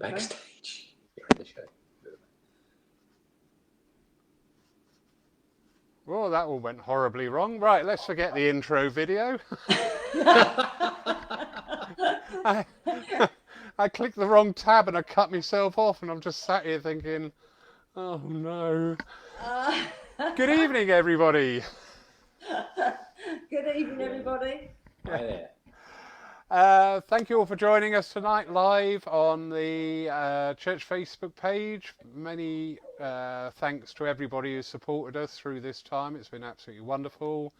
backstage here at the show. Well, that all went horribly wrong. Right, let's forget the intro video. I clicked the wrong tab and I cut myself off, and I'm just sat here thinking, oh no. Good evening, everybody. Good evening, everybody. Hi there. Thank you all for joining us tonight live on the church Facebook page. Many thanks to everybody who supported us through this time. It's been absolutely wonderful.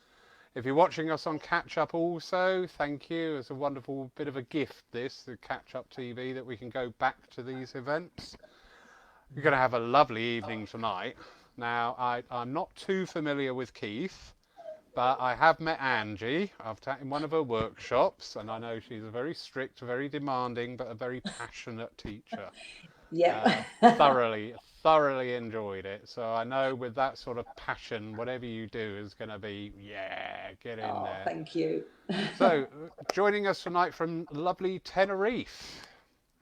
If you're watching us on Catch Up also, thank you. It's a wonderful bit of a gift, this, the Catch Up TV, that we can go back to these events. You're going to have a lovely evening tonight. Now, I'm not too familiar with Keith, but I have met Angie. I've taken one of her workshops, and I know she's a very strict, very demanding, but a very passionate teacher. Yeah. Thoroughly enjoyed it. So I know with that sort of passion, whatever you do is going to be, get in there. Thank you. So, joining us tonight from lovely Tenerife.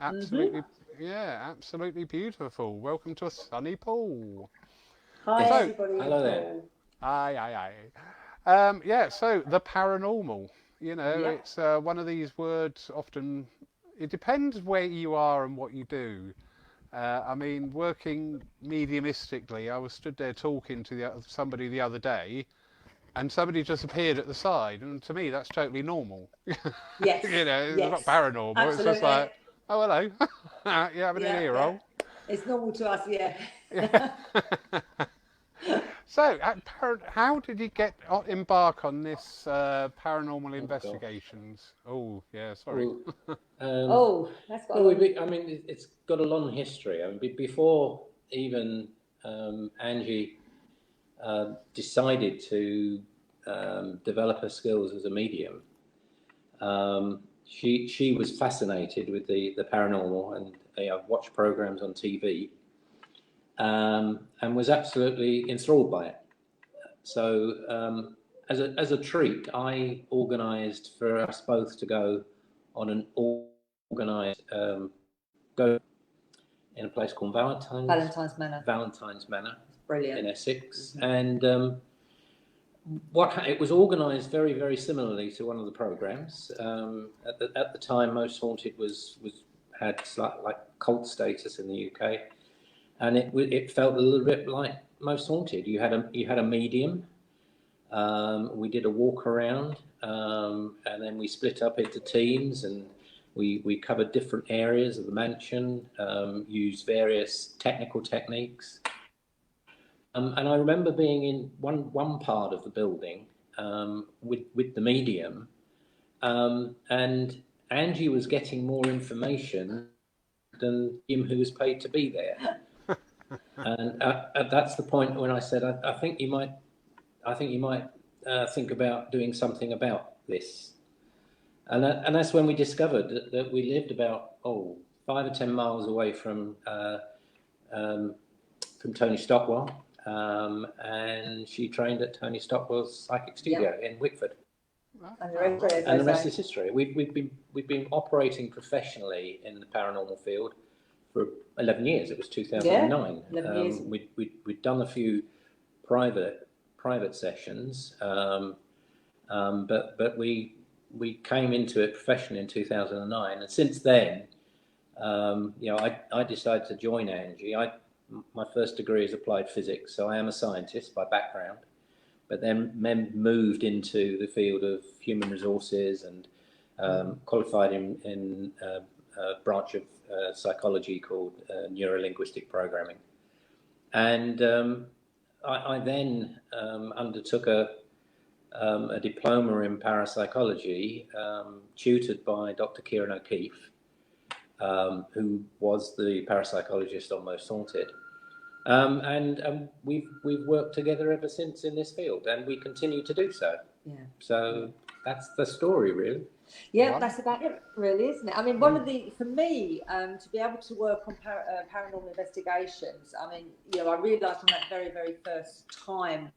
Absolutely, absolutely beautiful. Welcome to a sunny pool. Hi, So, everybody. Hello there. Aye. So the paranormal, it's one of these words often, it depends where you are and what you do. I mean, working mediumistically, I was stood there talking to somebody the other day, and somebody just appeared at the side, and to me that's totally normal. Yes. It's not paranormal. Absolutely. It's just like, oh, hello. You having an ear roll? It's normal to us, yeah. So, how did you embark on this paranormal investigations? Oh, yeah, sorry. That's got it's got a long history. I mean, before even Angie decided to develop her skills as a medium, she was fascinated with the paranormal, and I've watched programs on TV. And was absolutely enthralled by it. So, as a treat, I organised for us both to go on an organised go in a place called Valentine's Manor. Brilliant. In Essex, and it was organised very, very similarly to one of the programs. At the time, Most Haunted had like cult status in the UK. And it felt a little bit like Most Haunted. You had a medium. We did a walk around, and then we split up into teams, and we covered different areas of the mansion, used various technical techniques. And I remember being in one part of the building with the medium, and Angie was getting more information than him who was paid to be there. And that's the point when I said, I think you might think about doing something about this. And that's when we discovered that we lived about 5 or 10 miles away from Tony Stockwell, and she trained at Tony Stockwell's psychic studio in Wickford. And the rest is history. We've been operating professionally in the paranormal field for 11 years. It was 2009. 11 years. We'd done a few private sessions, but we came into it professionally in 2009, and since then, I decided to join Angie. My first degree is applied physics, so I am a scientist by background, but then moved into the field of human resources and qualified in a branch of psychology called neurolinguistic programming. And I then undertook a diploma in parapsychology, tutored by Dr. Kieran O'Keefe, who was the parapsychologist on Most Haunted. And we've worked together ever since in this field, and we continue to do so. Yeah. So that's the story, really. Yeah, that's about it, really, isn't it? I mean, for me, to be able to work on paranormal investigations, I mean, I realised from that very, very first time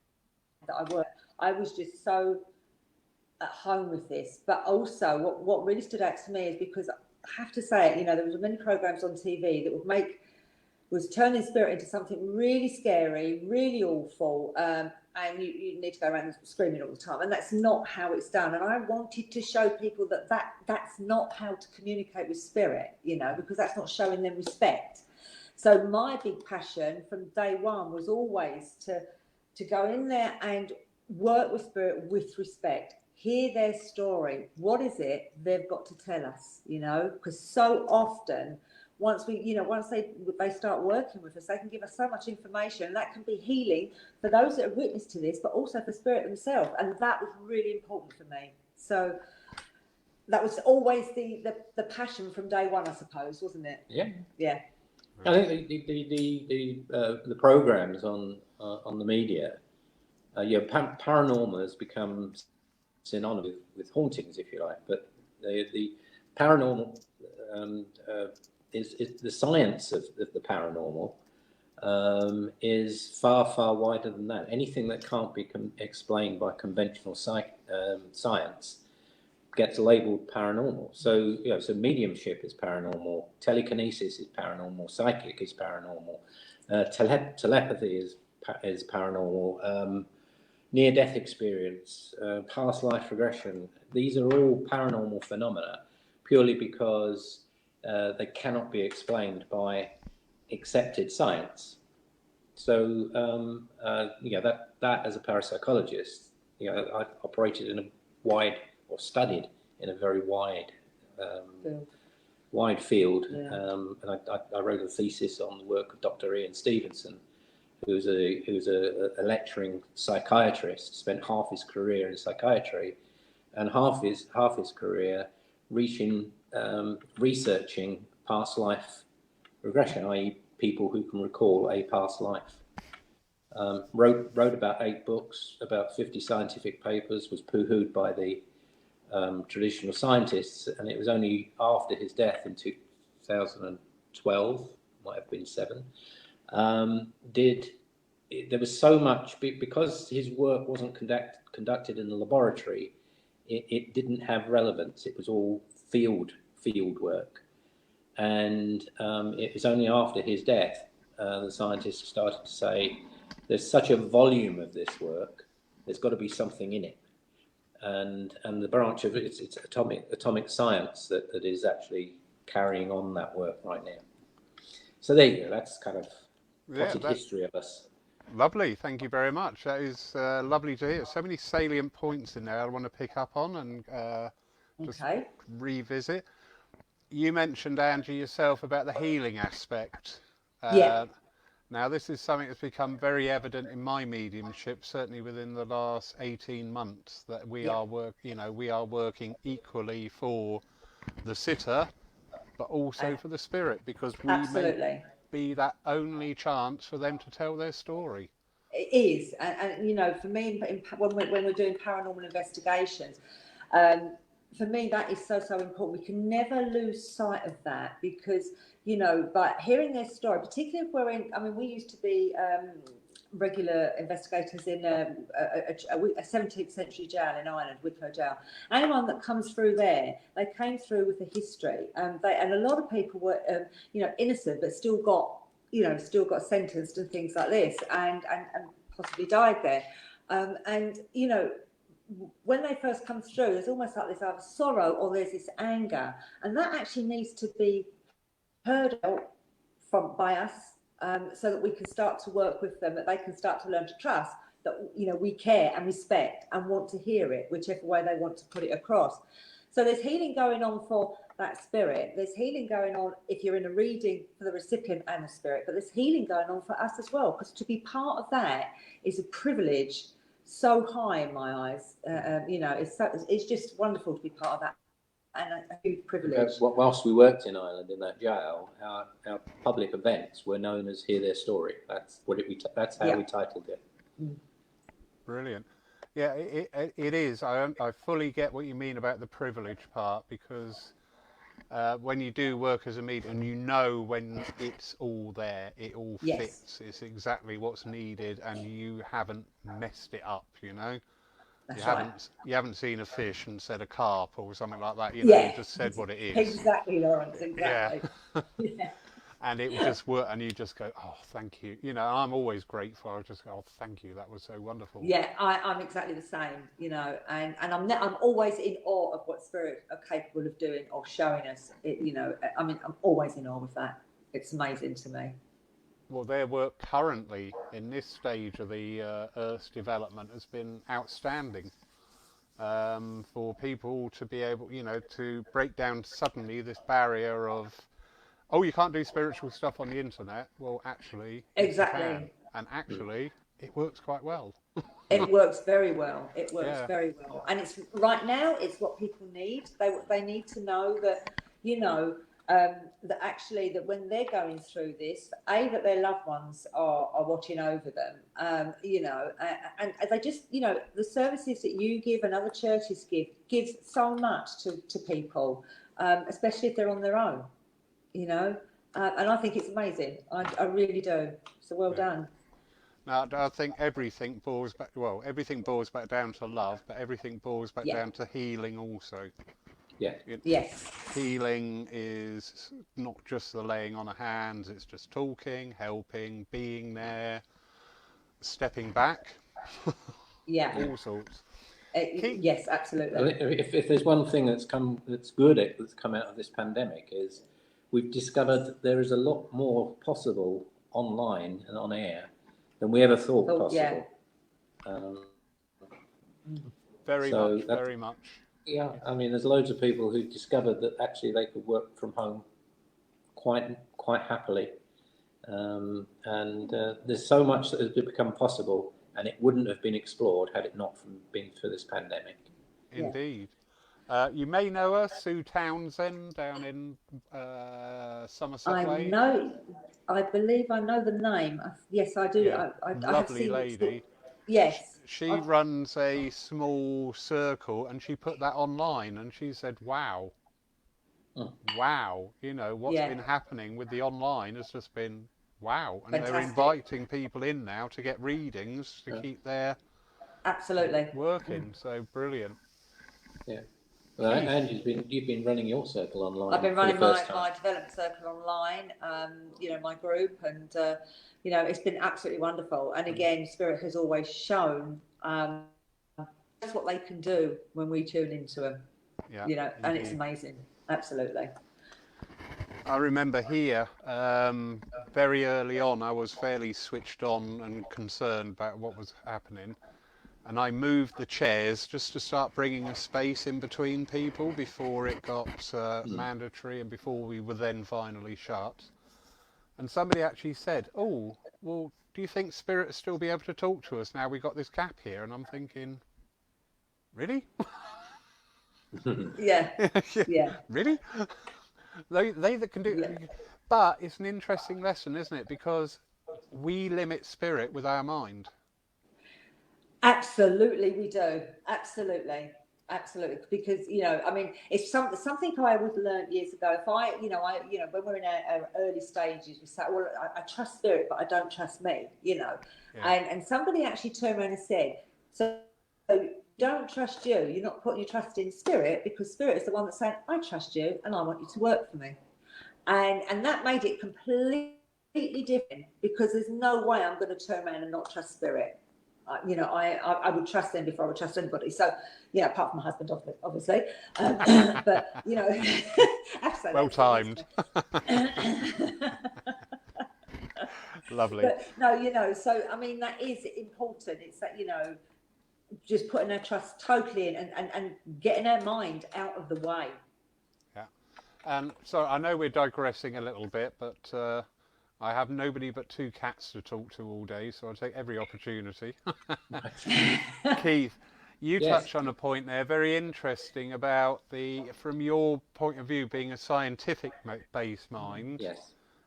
that I worked, I was just so at home with this. But also, what really stood out to me is because have to say it, you know, there was many programs on TV that was turning spirit into something really scary, really awful, and you need to go around screaming all the time, and that's not how it's done. And I wanted to show people that's not how to communicate with spirit, you know, because that's not showing them respect. So my big passion from day one was always to go in there and work with spirit with respect, hear their story. What is it they've got to tell us, you know, because so often once they start working with us, they can give us so much information, and that can be healing for those that are witness to this, but also for spirit themselves. And that was really important for me. So that was always the passion from day one, I suppose, wasn't it? Yeah. Yeah. I think the programs on the media, paranormal has become synonymous with hauntings, if you like, but the paranormal is the science of the paranormal is far wider than that. Anything that can't be explained by conventional science gets labelled paranormal. So so mediumship is paranormal, telekinesis is paranormal, psychic is paranormal, telepathy is paranormal, near-death experience, past life regression. These are all paranormal phenomena, purely because they cannot be explained by accepted science. So that as a parapsychologist, I operated in a studied in a very wide field. Yeah. And I wrote a thesis on the work of Dr. Ian Stevenson, who's a lecturing psychiatrist, spent half his career in psychiatry and half his career researching past life regression, i.e. people who can recall a past life. Wrote about 8 books, about 50 scientific papers, was poo-hooed by the traditional scientists, and it was only after his death in 2012, might have been 7, there was so much, because his work wasn't conducted in the laboratory, it didn't have relevance. It was all field work, and it was only after his death the scientists started to say, there's such a volume of this work, there's got to be something in it. And the branch of it's atomic science that is actually carrying on that work right now. So there you go. That's kind of potted history of us. Lovely, thank you very much. That is lovely to hear. So many salient points in there I want to pick up on and just revisit. You mentioned, Angie, yourself about the healing aspect. Yeah. Now, this is something that's become very evident in my mediumship, certainly within the last 18 months, that we are working equally for the sitter, but also for the spirit, because we may be that only chance for them to tell their story. It is, and for me, when we're doing paranormal investigations, for me that is so important. We can never lose sight of that, because by hearing their story, particularly if we're in, we used to be regular investigators in a 17th century jail in Ireland, Wicklow Jail. Anyone that comes through there, they came through with a history, and a lot of people were innocent, but still got sentenced and things like this, and possibly died there. When they first come through, there's almost like this either sorrow or there's this anger, and that actually needs to be heard out by us, so that we can start to work with them, that they can start to learn to trust that we care and respect and want to hear it, whichever way they want to put it across. So there's healing going on for that spirit. There's healing going on if you're in a reading for the recipient and the spirit, but there's healing going on for us as well, because to be part of that is a privilege so high in my eyes. It's just wonderful to be part of that, and a huge privilege. Whilst we worked in Ireland in that jail, our public events were known as Hear Their Story. That's how we titled it. Brilliant. Yeah, it is. I fully get what you mean about the privilege part, because when you do work as a medium, when it's all there, it all fits. It's exactly what's needed, and you haven't messed it up. That's right. You haven't seen a fish and said a carp or something like that. You Yeah, just said what it is. exactly, Lawrence. Yeah. Exactly. Yeah. And it would just work, and you just go, oh, thank you. I'm always grateful. I just go, oh, thank you. That was so wonderful. Yeah, I'm exactly the same, and I'm always in awe of what Spirit are capable of doing or showing us. I'm always in awe of that. It's amazing to me. Well, their work currently in this stage of the Earth's development has been outstanding. For people to be able, to break down suddenly this barrier of, oh, you can't do spiritual stuff on the internet. Well, actually, Exactly. you can. And actually, it works quite well. It works very well. It works Yeah. very well. And it's right now, it's what people need. They need to know that, that actually that when they're going through this, that their loved ones are watching over them, and they just, the services that you give and other churches give so much to people, especially if they're on their own. And I think it's amazing. I really do. So well done. Now, I think everything boils back down to love, but everything boils back down to healing also. Yeah. Yes. Healing is not just the laying on of hands, it's just talking, helping, being there, stepping back. Yeah. All sorts. Yes, absolutely. If there's one thing that's come out of this pandemic is we've discovered that there is a lot more possible online and on air than we ever thought possible. Very much. Yeah, I mean, there's loads of people who discovered that actually they could work from home quite happily, and there's so much that has become possible, and it wouldn't have been explored had it not been for this pandemic. Indeed. You may know her, Sue Townsend, down in Somerset Way. I believe I know the name. Yes, I do. Yeah. I Lovely have seen lady. Yes. She runs a small circle, and she put that online, and she said, wow. Wow, what's been happening with the online has just been wow. And Fantastic. They're inviting people in now to get readings to keep their working. So brilliant. Yeah. Well, Angie's you've been running your circle online. I've been running my development circle online, my group, and it's been absolutely wonderful. And again, Spirit has always shown that's what they can do when we tune into them. Yeah, and it's amazing. Absolutely. I remember here, very early on, I was fairly switched on and concerned about what was happening. And I moved the chairs just to start bringing a space in between people before it got mandatory and before we were then finally shut. And somebody actually said, oh, well, do you think Spirit will still be able to talk to us now we've got this gap here? And I'm thinking, really? Yeah. Really? They that can do it. But it's an interesting lesson, isn't it? Because we limit Spirit with our mind. Absolutely, we do. Absolutely. Because it's something I would learned years ago. If when we're in our early stages, we say, "Well, I trust Spirit, but I don't trust me." And somebody actually turned around and said, "So don't trust you. You're not putting your trust in Spirit because Spirit is the one that's saying, I trust you, and I want you to work for me." And that made it completely different because there's no way I'm going to turn around and not trust Spirit. I would trust them before I would trust anybody. So, apart from my husband, obviously. But, absolutely. Well timed. Lovely. But no, so, that is important. It's that, just putting our trust totally in and getting our mind out of the way. Yeah. And so I know we're digressing a little bit, but I have nobody but 2 cats to talk to all day, so I'll take every opportunity. Keith, you touched on a point there, very interesting, about from your point of view, being a scientific-based mind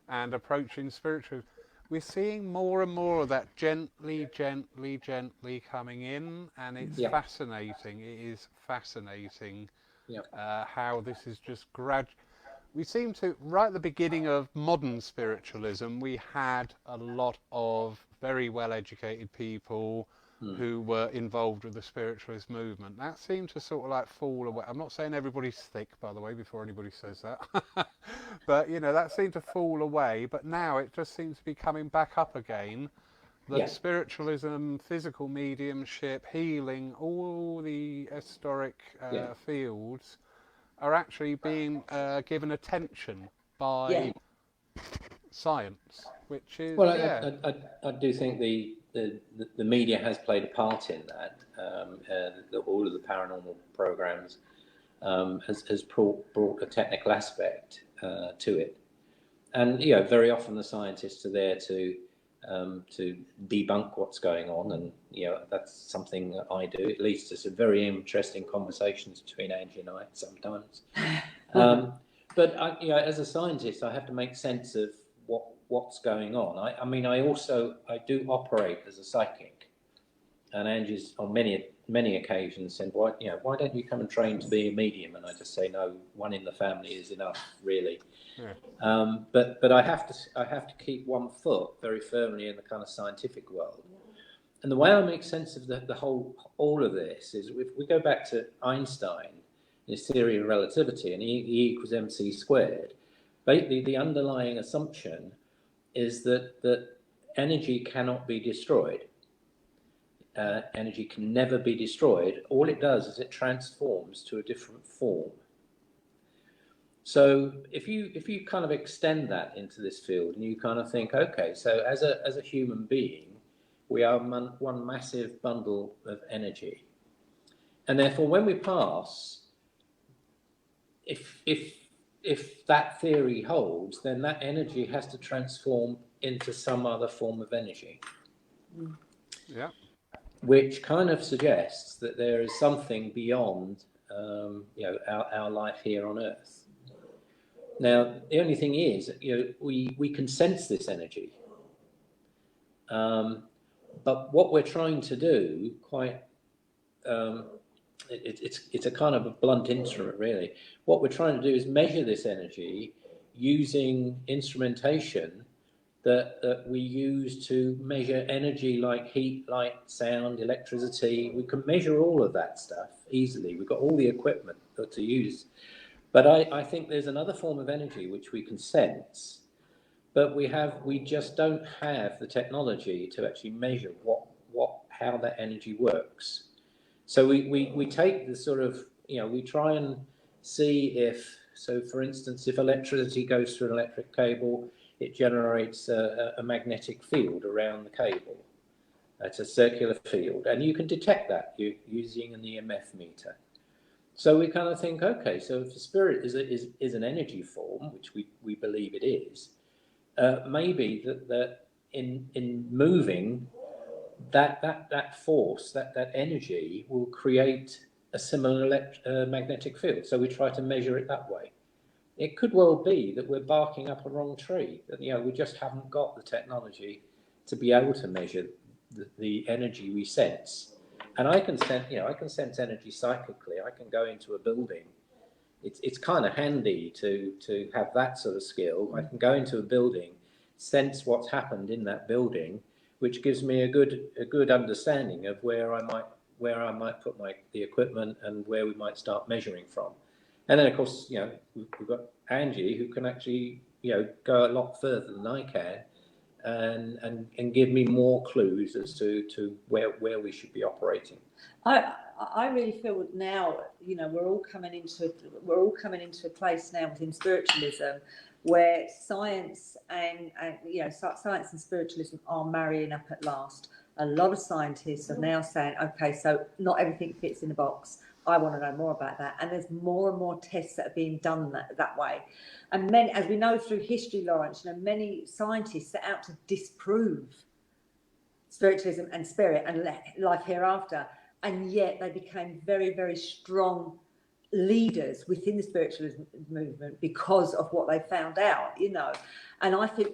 and approaching spiritual. We're seeing more and more of that gently coming in, and it's fascinating. It is fascinating how this is just gradual. We seem to, right at the beginning of modern spiritualism, we had a lot of very well-educated people who were involved with the spiritualist movement. That seemed to sort of like fall away. I'm not saying everybody's thick, by the way, before anybody says that. But, you know, that seemed to fall away. But now it just seems to be coming back up again. That Yeah. spiritualism, physical mediumship, healing, all the historic fields are actually being given attention by science, which is Well, I do think the media has played a part in that. All of the paranormal programs has brought a technical aspect to it, and you know, very often the scientists are there to debunk what's going on, and you know, that's something that I do. It leads to some very interesting conversations between Angie and I sometimes. But you know, as a scientist, I have to make sense of what's going on. I mean, I do operate as a psychic, and Angie's on many occasions said, why don't you come and train to be a medium? And I just say, no, one in the family is enough, really. Yeah. But I have to keep one foot very firmly in the kind of scientific world. And the way I make sense of all of this is, if we go back to Einstein, his theory of relativity, and E equals mc squared. Basically, the underlying assumption is that energy cannot be destroyed. Energy can never be destroyed. All it does is it transforms to a different form. So if you kind of extend that into this field, and you kind of think, okay, so as a human being, we are one massive bundle of energy, and therefore when we pass, if that theory holds, then that energy has to transform into some other form of energy. Yeah. Which kind of suggests that there is something beyond, our life here on Earth. Now, the only thing is, we can sense this energy, but what we're trying to do, it's a kind of a blunt instrument, really. What we're trying to do is measure this energy using instrumentation that we use to measure energy like heat, light, sound, electricity. We can measure all of that stuff easily. We've got all the equipment to use. But I think there's another form of energy which we can sense, but we just don't have the technology to actually measure how that energy works. So we take the sort of, we try and see if, so for instance, if electricity goes through an electric cable, it generates a magnetic field around the cable. It's a circular field, and you can detect that using an EMF meter. So we kind of think, okay, so if the spirit is an energy form, which we believe it is, maybe that in moving, that force, that energy will create a similar magnetic field. So we try to measure it that way. It could well be that we're barking up a wrong tree, that we just haven't got the technology to be able to measure the energy we sense. And I can sense energy psychically. I can go into a building. It's kind of handy to have that sort of skill. I can go into a building, sense what's happened in that building, which gives me a good understanding of where I might put the equipment and where we might start measuring from. And then of course, we've got Angie, who can actually go a lot further than I can, and give me more clues as to where we should be operating. I really feel now, we're all coming into a place now within spiritualism where science and science and spiritualism are marrying up at last. A lot of scientists are now saying, okay, so not everything fits in the box. I want to know more about that. And there's more and more tests that are being done that way. And many, as we know through history, Lawrence, many scientists set out to disprove spiritualism and spirit and life hereafter. And yet they became very, very strong leaders within the spiritualism movement because of what they found out, And I think,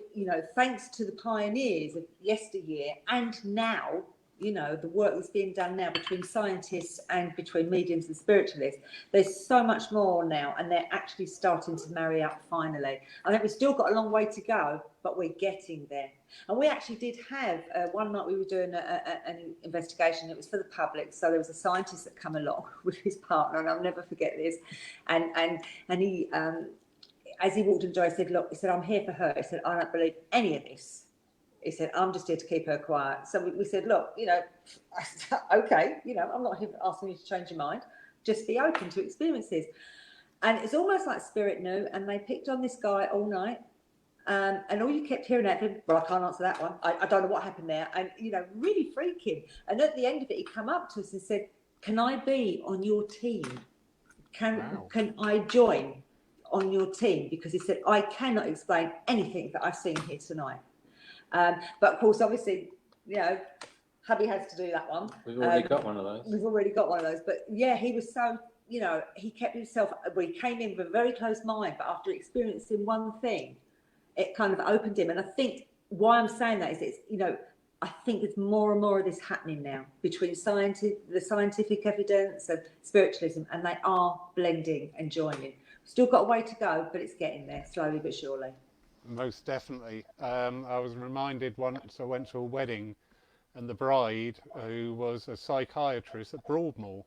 thanks to the pioneers of yesteryear and now, you know, the work that's being done now between scientists and between mediums and spiritualists, there's so much more now, and they're actually starting to marry up finally. I think we've still got a long way to go, but we're getting there. And we actually did have one night we were doing an investigation. It was for the public, so there was a scientist that come along with his partner, and I'll never forget this. And he, as he walked in the door, he said, "Look," he said, "I'm here for her." He said, "I don't believe any of this." He said, "I'm just here to keep her quiet." So we said, "Look, you know, okay, you know, I'm not here asking you to change your mind. Just be open to experiences." And it's almost like spirit knew, and they picked on this guy all night. And all you kept hearing out of him, "Well, I can't answer that one. I don't know what happened there." And, you know, really freaking. And at the end of it, he came up to us and said, "Can I be on your team? Can I join on your team?" Because he said, "I cannot explain anything that I've seen here tonight." But of course, obviously, you know, hubby has to do that one. We've already got one of those. We've already got one of those. But yeah, he was so, you know, he kept himself, we came in with a very close mind, but after experiencing one thing, it kind of opened him. And I think why I'm saying that is, it's, you know, I think there's more and more of this happening now between the scientific evidence and spiritualism, and they are blending and joining. Still got a way to go, but it's getting there slowly but surely. Most definitely. I was reminded once I went to a wedding, and the bride, who was a psychiatrist at Broadmoor.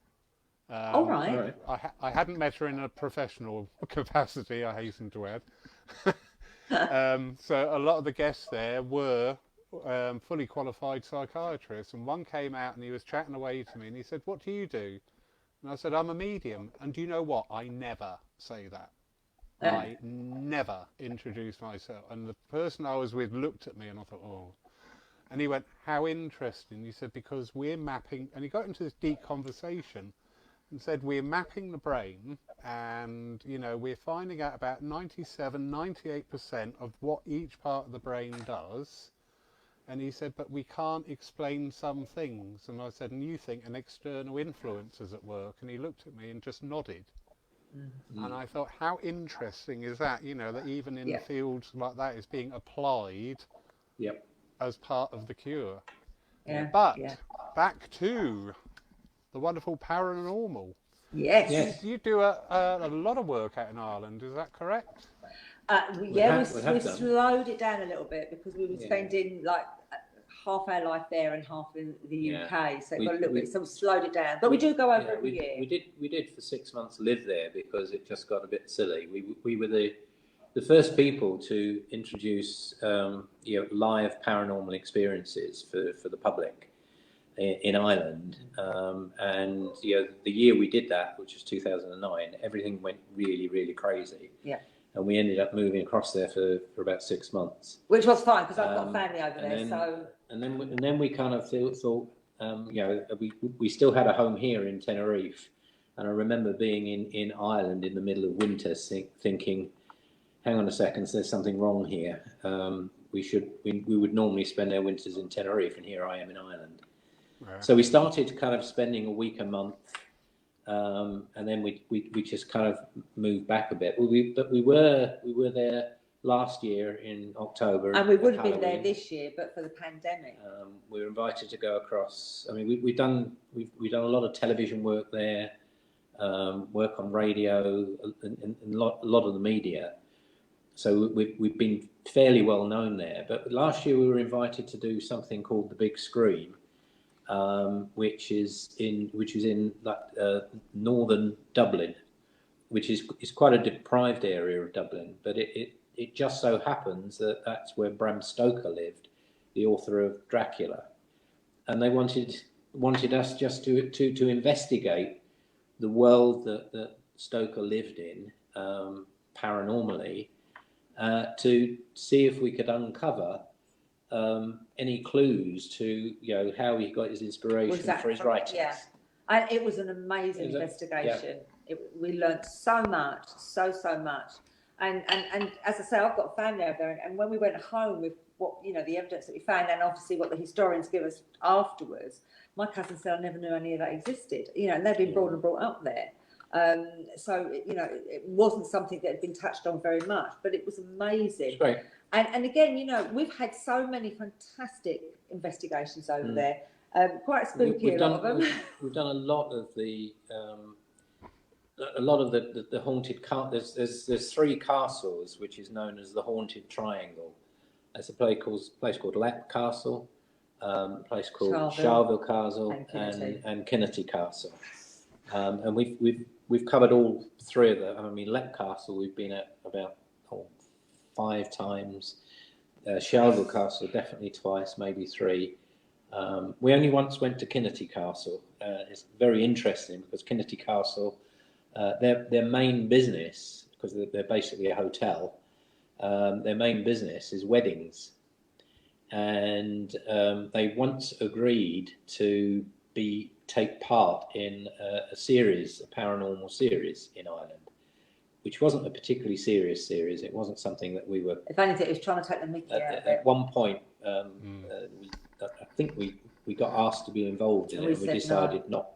All right. I hadn't met her in a professional capacity, I hasten to add. So a lot of the guests there were fully qualified psychiatrists, and one came out and he was chatting away to me, and he said, "What do you do?" And I said, "I'm a medium." And do you know what? I never say that. I never introduced myself. And the person I was with looked at me and I thought, oh. And he went, "How interesting." He said, "Because we're mapping," and he got into this deep conversation and said, "We're mapping the brain, and, you know, we're finding out about 98% of what each part of the brain does." And he said, "But we can't explain some things." And I said, "And you think an external influence is at work?" And he looked at me and just nodded. And I thought, how interesting is that, you know, that even in fields like that is being applied as part of the cure. But back to the wonderful paranormal. Yes. You do a lot of work out in Ireland, is that correct? We slowed it down a little bit because we were spending like half our life there and half in the UK, so it got a little bit, so we slowed it down. But we do go over every year. We did for 6 months live there because it just got a bit silly. We were the first people to introduce you know, live paranormal experiences for the public in Ireland, and you know, the year we did that, which was 2009, everything went really crazy. And we ended up moving across there for about 6 months, which was fine because I've got family over there. And then we kind of thought, you know, we still had a home here in Tenerife, and I remember being in Ireland in the middle of winter, thinking, hang on a second, there's something wrong here. We would normally spend our winters in Tenerife, and here I am in Ireland. Right. So we started kind of spending a week a month. And then we just kind of moved back a bit. But we were there last year in October, and we would have been there this year, but for the pandemic. We were invited to go across. I mean, we've done a lot of television work there, work on radio, and a lot of the media. So we've been fairly well known there. But last year we were invited to do something called the Big Scream. Which is in northern Dublin, which is quite a deprived area of Dublin, but it just so happens that that's where Bram Stoker lived, the author of Dracula, and they wanted us just to investigate the world that Stoker lived in paranormally, to see if we could uncover any clues to, you know, how he got his inspiration for his writings. Yeah, and it was an amazing investigation. We learned so much, so much. And as I say, I've got family over there, and when we went home with what, you know, the evidence that we found, and obviously what the historians give us afterwards, my cousin said, "I never knew any of that existed." You know, and they'd been brought up there. So, you know, it wasn't something that had been touched on very much, but it was amazing. Right. And again, you know, we've had so many fantastic investigations over there. Quite spooky, a lot of them. We've done a lot of the haunted. There's 3 castles, which is known as the Haunted Triangle. There's a place called Lapp Castle, a place called Charleville Castle, and Kinnety Castle. And we've covered all 3 of them. I mean, Lapp Castle we've been at about 5 times. Charleville Castle definitely twice, maybe 3. We only once went to Kinnety Castle. It's very interesting because Kinnety Castle, their main business, because they're basically a hotel, their main business is weddings. And they once agreed to take part in a paranormal series in Ireland, which wasn't a particularly serious series. It wasn't something that we were... If anything, it was trying to take the mickey out of it. At one point, I think we got asked to be involved in it, and we decided not.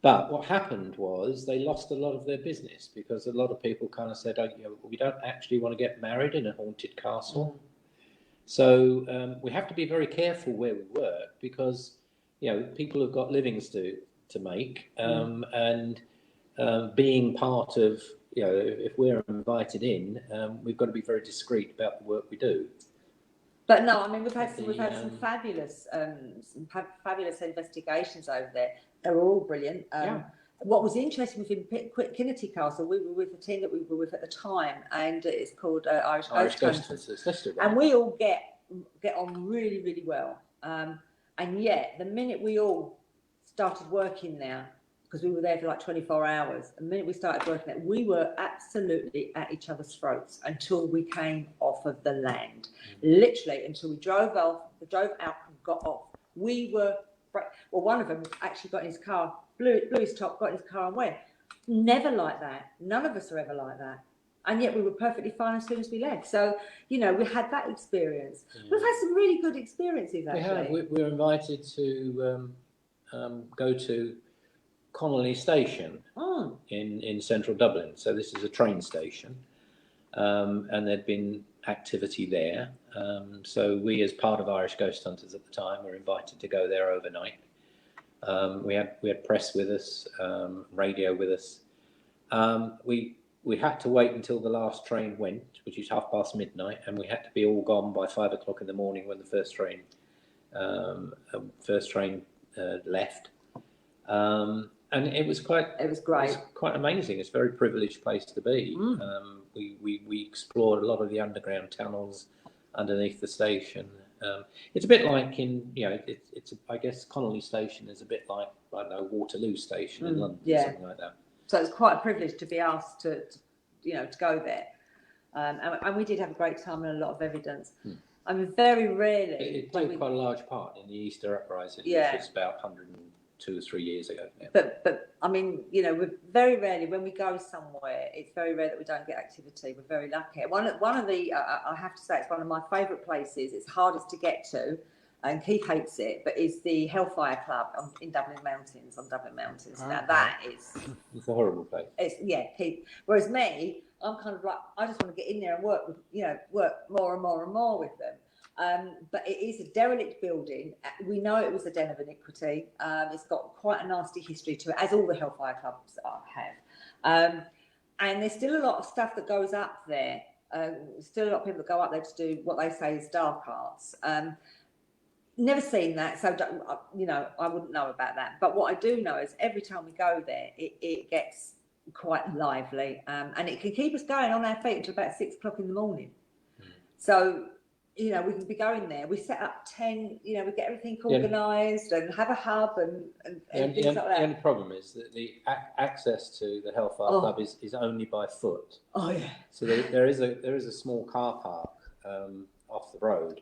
But what happened was they lost a lot of their business because a lot of people kind of said, we don't actually want to get married in a haunted castle. So we have to be very careful where we work because, people have got livings to make. And being part of, if we're invited in, we've got to be very discreet about the work we do. But no, I mean, we've had some fabulous investigations over there. They were all brilliant. What was interesting within Kinnety Castle, we were with the team that we were with at the time, and it's called Irish Ghost Hunters. And we all get on really, really well. And yet, the minute we all started working there, because we were there for like 24 hours, the minute we started working there, we were absolutely at each other's throats until we came off of the land. Literally, until we drove out and got off. We were... Well, one of them actually got in his car, blew his top, got in his car and went. Never like that. None of us are ever like that. And yet we were perfectly fine as soon as we left. So, we had that experience. We've had some really good experiences, actually. We were invited to go to Connolly Station in central Dublin. So this is a train station. And there'd been activity there. So we, as part of Irish Ghost Hunters at the time, were invited to go there overnight. We had press with us, radio with us. We had to wait until the last train went, which is midnight, and we had to be all gone by 5 o'clock in the morning when the first train left. And it was great. It was quite amazing. It's a very privileged place to be. We explored a lot of the underground tunnels underneath the station. It's a bit like I guess Connolly Station is a bit like, I don't know, Waterloo Station in London, something like that. So it's quite a privilege to be asked to go there. And we did have a great time and a lot of evidence. I mean, very rarely... It played quite a large part in the Easter Uprising, which was about 102 or 3 years ago now. But I mean, we're very rarely, when we go somewhere, it's very rare that we don't get activity. We're very lucky. One of the, I have to say, it's one of my favourite places. It's hardest to get to, and Keith hates it, but it's the Hellfire Club on Dublin Mountains. Now that is... It's a horrible place. Keith. Whereas me, I'm kind of like, I just want to get in there and work more and more and more with them. But it is a derelict building. We know it was a den of iniquity. It's got quite a nasty history to it, as all the Hellfire Clubs have. And there's still a lot of stuff that goes up there. Still a lot of people that go up there to do what they say is dark arts. Never seen that, so I wouldn't know about that. But what I do know is every time we go there, it gets quite lively, and it can keep us going on our feet until about 6 o'clock in the morning. So, we can be going there. We set up tent, we get everything organised and have a hub and things like that. The only problem is that the access to the Hellfire Club is only by foot. Oh yeah. So there is a small car park off the road.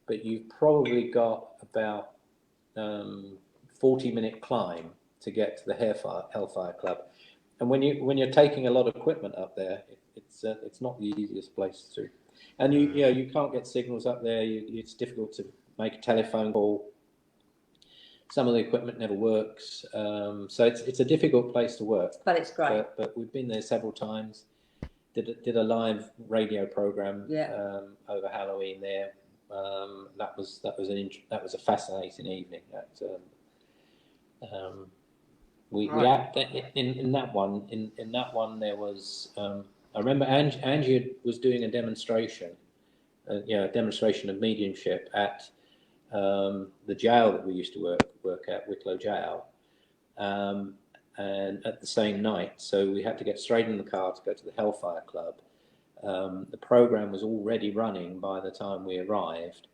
But you've probably got about 40-minute climb to get to the Hellfire Club, and when you're taking a lot of equipment up there, it's not the easiest place to. And you can't get signals up there. It's difficult to make a telephone call. Some of the equipment never works, so it's a difficult place to work. But it's great. But we've been there several times. Did a live radio program over Halloween there. that was a fascinating evening. We Right. in that one there was I remember Angie was doing a demonstration, a demonstration of mediumship at the jail that we used to work at, Wicklow Jail, and at the same night. So we had to get straight in the car to go to the Hellfire Club. The program was already running by the time we arrived,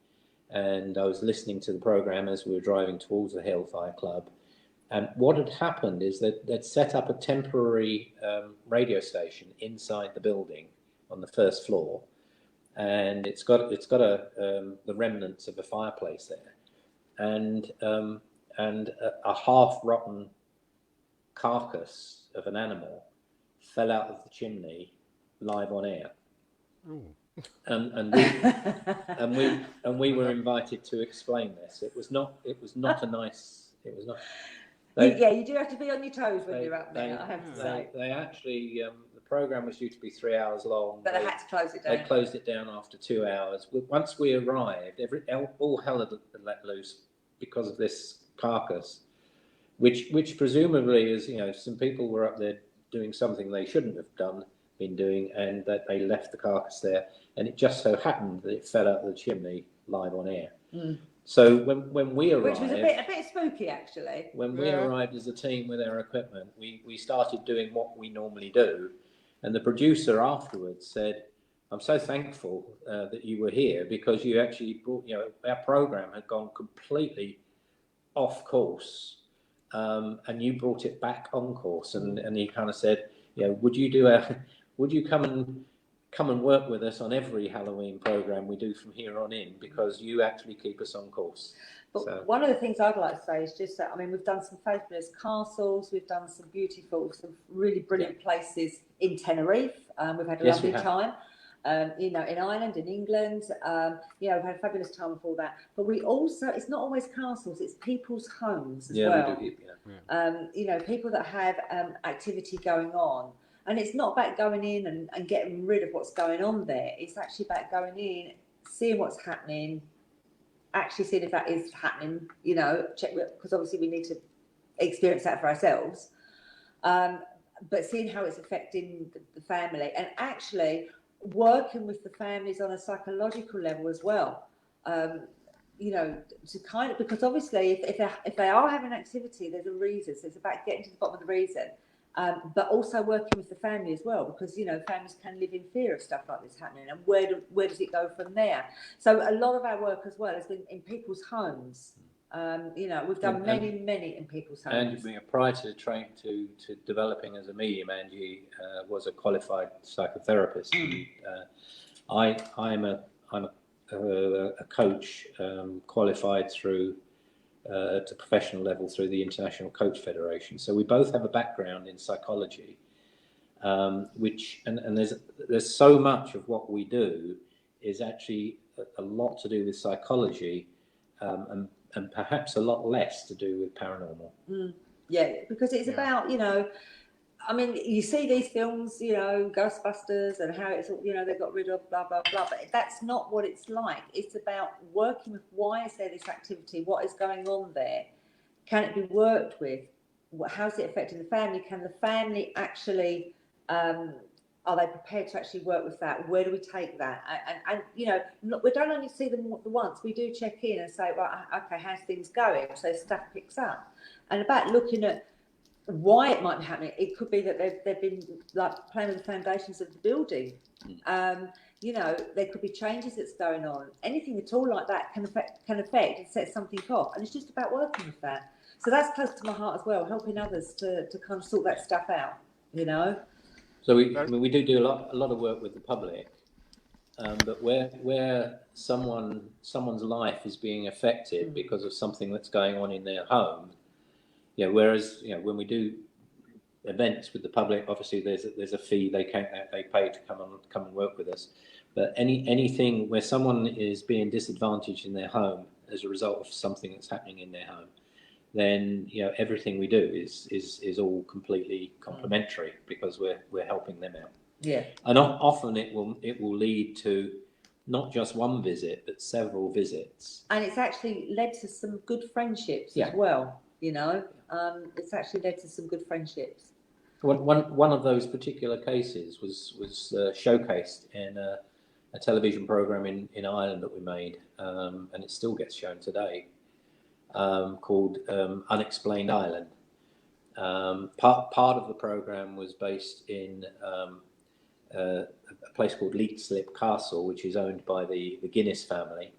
and I was listening to the program as we were driving towards the Hellfire Club. And what had happened is that they'd set up a temporary radio station inside the building on the first floor, and it's got the remnants of a fireplace there, and a half-rotten carcass of an animal fell out of the chimney live on air. Ooh. And we were invited to explain this. It was not a nice. It was not. You do have to be on your toes when you're up there. I have to say. They actually the program was due to be 3 hours long, but they had to close it down. They closed it down after 2 hours. Once we arrived, all hell had let loose because of this carcass, which presumably is, some people were up there doing something they shouldn't have been doing, and that they left the carcass there, and it just so happened that it fell out of the chimney live on air. So when we arrived, which was a bit spooky actually. When we arrived as a team with our equipment, we started doing what we normally do, and the producer afterwards said, "I'm so thankful that you were here, because you actually brought, our program had gone completely off course, and you brought it back on course." And he kind of said, would you come and work with us on every Halloween program we do from here on in, because you actually keep us on course. But one of the things I'd like to say is just that, we've done some fabulous castles, we've done some really brilliant places in Tenerife. We've had a lovely time. In Ireland, in England, we've had a fabulous time with all that. But we also, it's not always castles, it's people's homes as well. We do, people that have activity going on. And it's not about going in and getting rid of what's going on there. It's actually about going in, seeing what's happening, actually seeing if that is happening, check, because obviously we need to experience that for ourselves. But seeing how it's affecting the family, and actually working with the families on a psychological level as well. To kind of, because obviously if they are having activity, there's a reason. So it's about getting to the bottom of the reason. But also working with the family as well, because families can live in fear of stuff like this happening, and where does it go from there? So a lot of our work as well has been in people's homes. We've done many in people's homes. And prior to developing as a medium, Angie was a qualified psychotherapist. I'm a coach, qualified through to professional level through the International Coach Federation. So we both have a background in psychology, which there's so much of what we do is actually a lot to do with psychology, and perhaps a lot less to do with paranormal. Yeah, because it's about, you see these films, Ghostbusters, and how it's, they got rid of blah, blah, blah, but that's not what it's like. It's about working with, why is there this activity? What is going on there? Can it be worked with? How's it affecting the family? Can the family actually, are they prepared to actually work with that? Where do we take that? And we don't only see them once. We do check in and say, right, okay, how's things going? So stuff picks up. And about looking at why it might be happening. It could be that they've been like playing with the foundations of the building. There could be changes that's going on. Anything at all like that can affect and set something off. And it's just about working with that. So that's close to my heart as well, helping others to kind of sort that stuff out. So we do a lot of work with the public, but where someone's life is being affected because of something that's going on in their home. Whereas when we do events with the public, obviously there's a fee they pay to come and work with us. But anything where someone is being disadvantaged in their home as a result of something that's happening in their home, then everything we do is all completely complementary, because we're helping them out. Yeah. And often it will lead to not just one visit, but several visits. And it's actually led to some good friendships as well. You know, it's actually led to some good friendships. One of those particular cases was showcased in a television program in Ireland that we made, and it still gets shown today, called Unexplained Ireland. Part of the program was based in a place called Leetslip Castle, which is owned by the Guinness family.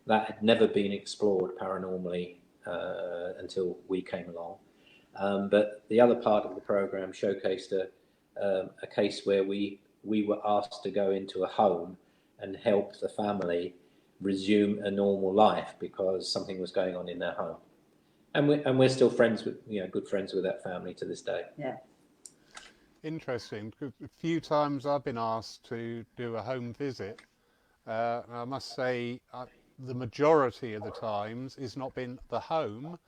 That had never been explored paranormally until we came along. But the other part of the program showcased a case where we were asked to go into a home and help the family resume a normal life because something was going on in their home. And we're still friends with, good friends with that family to this day. Yeah. Interesting. A few times I've been asked to do a home visit. I must say, the majority of the times it's not been the home,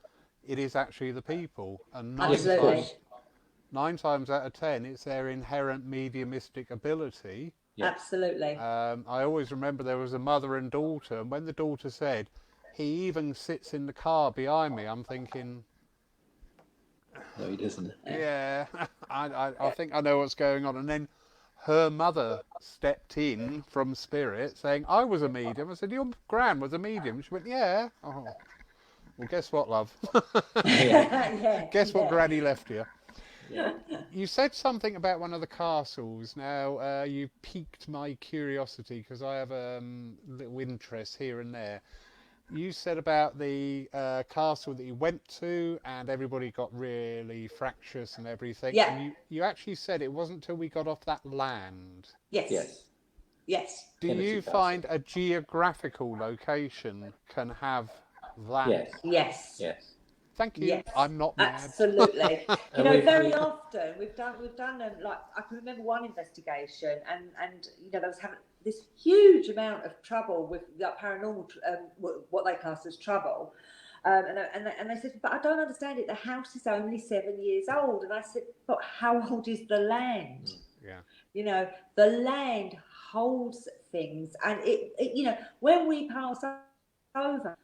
it is actually the people. And nine times out of 10, it's their inherent mediumistic ability. Yeah. Absolutely. I always remember there was a mother and daughter, and when the daughter said, "He even sits in the car behind me," I'm thinking, no, he doesn't. Yeah, I think I know what's going on. And then her mother stepped in from spirit saying, "I was a medium." I said, "Your gran was a medium?" She went, "Yeah." Oh, well, guess what, love? Guess what Granny left you? Yeah. You said something about one of the castles. Now, you piqued my curiosity because I have a little interest here and there. You said about the castle that you went to and everybody got really fractious and everything. Yeah. And you actually said it wasn't until we got off that land. Yes. Do you find a geographical location can have that? Yes. Thank you. Yes, I'm not mad. Absolutely. Very often we've done like I can remember one investigation and they was having this huge amount of trouble with like paranormal, what they class as trouble, and they said, "But I don't understand it. The house is only 7 years old." And I said, "But how old is the land?" Yeah. The land holds things, and it when we pass over,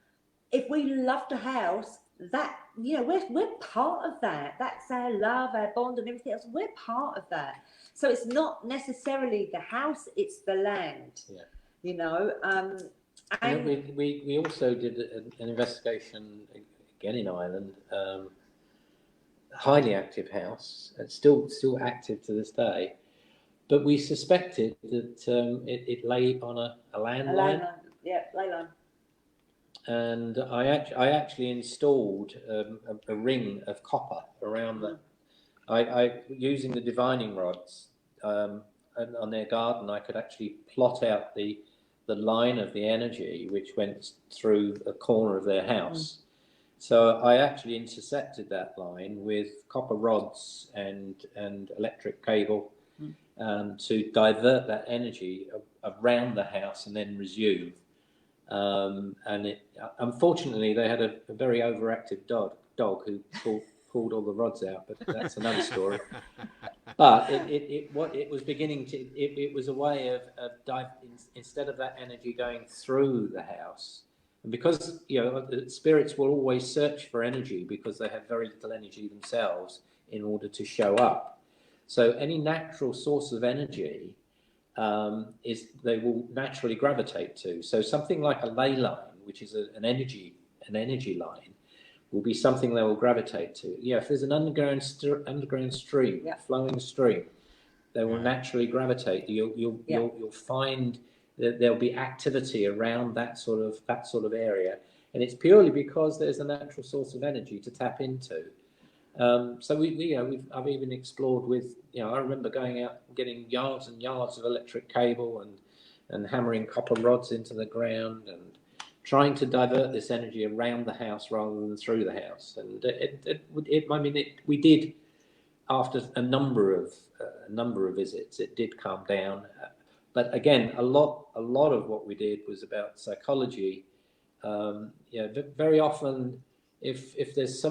if we loved a house, that we're part of that. That's our love, our bond, and everything else. We're part of that. So it's not necessarily the house; it's the land. And we also did an investigation again in Ireland. Highly active house, and still active to this day. But we suspected that it lay on a landline. Ley line. And I actually installed a ring of copper around the. I using the divining rods on their garden, I could actually plot out the line of the energy which went through a corner of their house. So I actually intercepted that line with copper rods and electric cable to divert that energy around the house and then resume. And unfortunately, they had a very overactive dog who pulled all the rods out, but that's another story. But it was beginning to. It was a way of instead of that energy going through the house, and because spirits will always search for energy because they have very little energy themselves in order to show up. So any natural source of energy they will naturally gravitate to. So something like a ley line, which is an energy line, will be something they will gravitate to. If there's an underground stream, flowing stream, they will naturally gravitate. You'll find that there'll be activity around that sort of area, and it's purely because there's a natural source of energy to tap into. So I've even explored with, I remember going out and getting yards and yards of electric cable and hammering copper rods into the ground and trying to divert this energy around the house rather than through the house. And we did, after a number of visits, it did calm down. But again, a lot of what we did was about psychology. Very often, if there's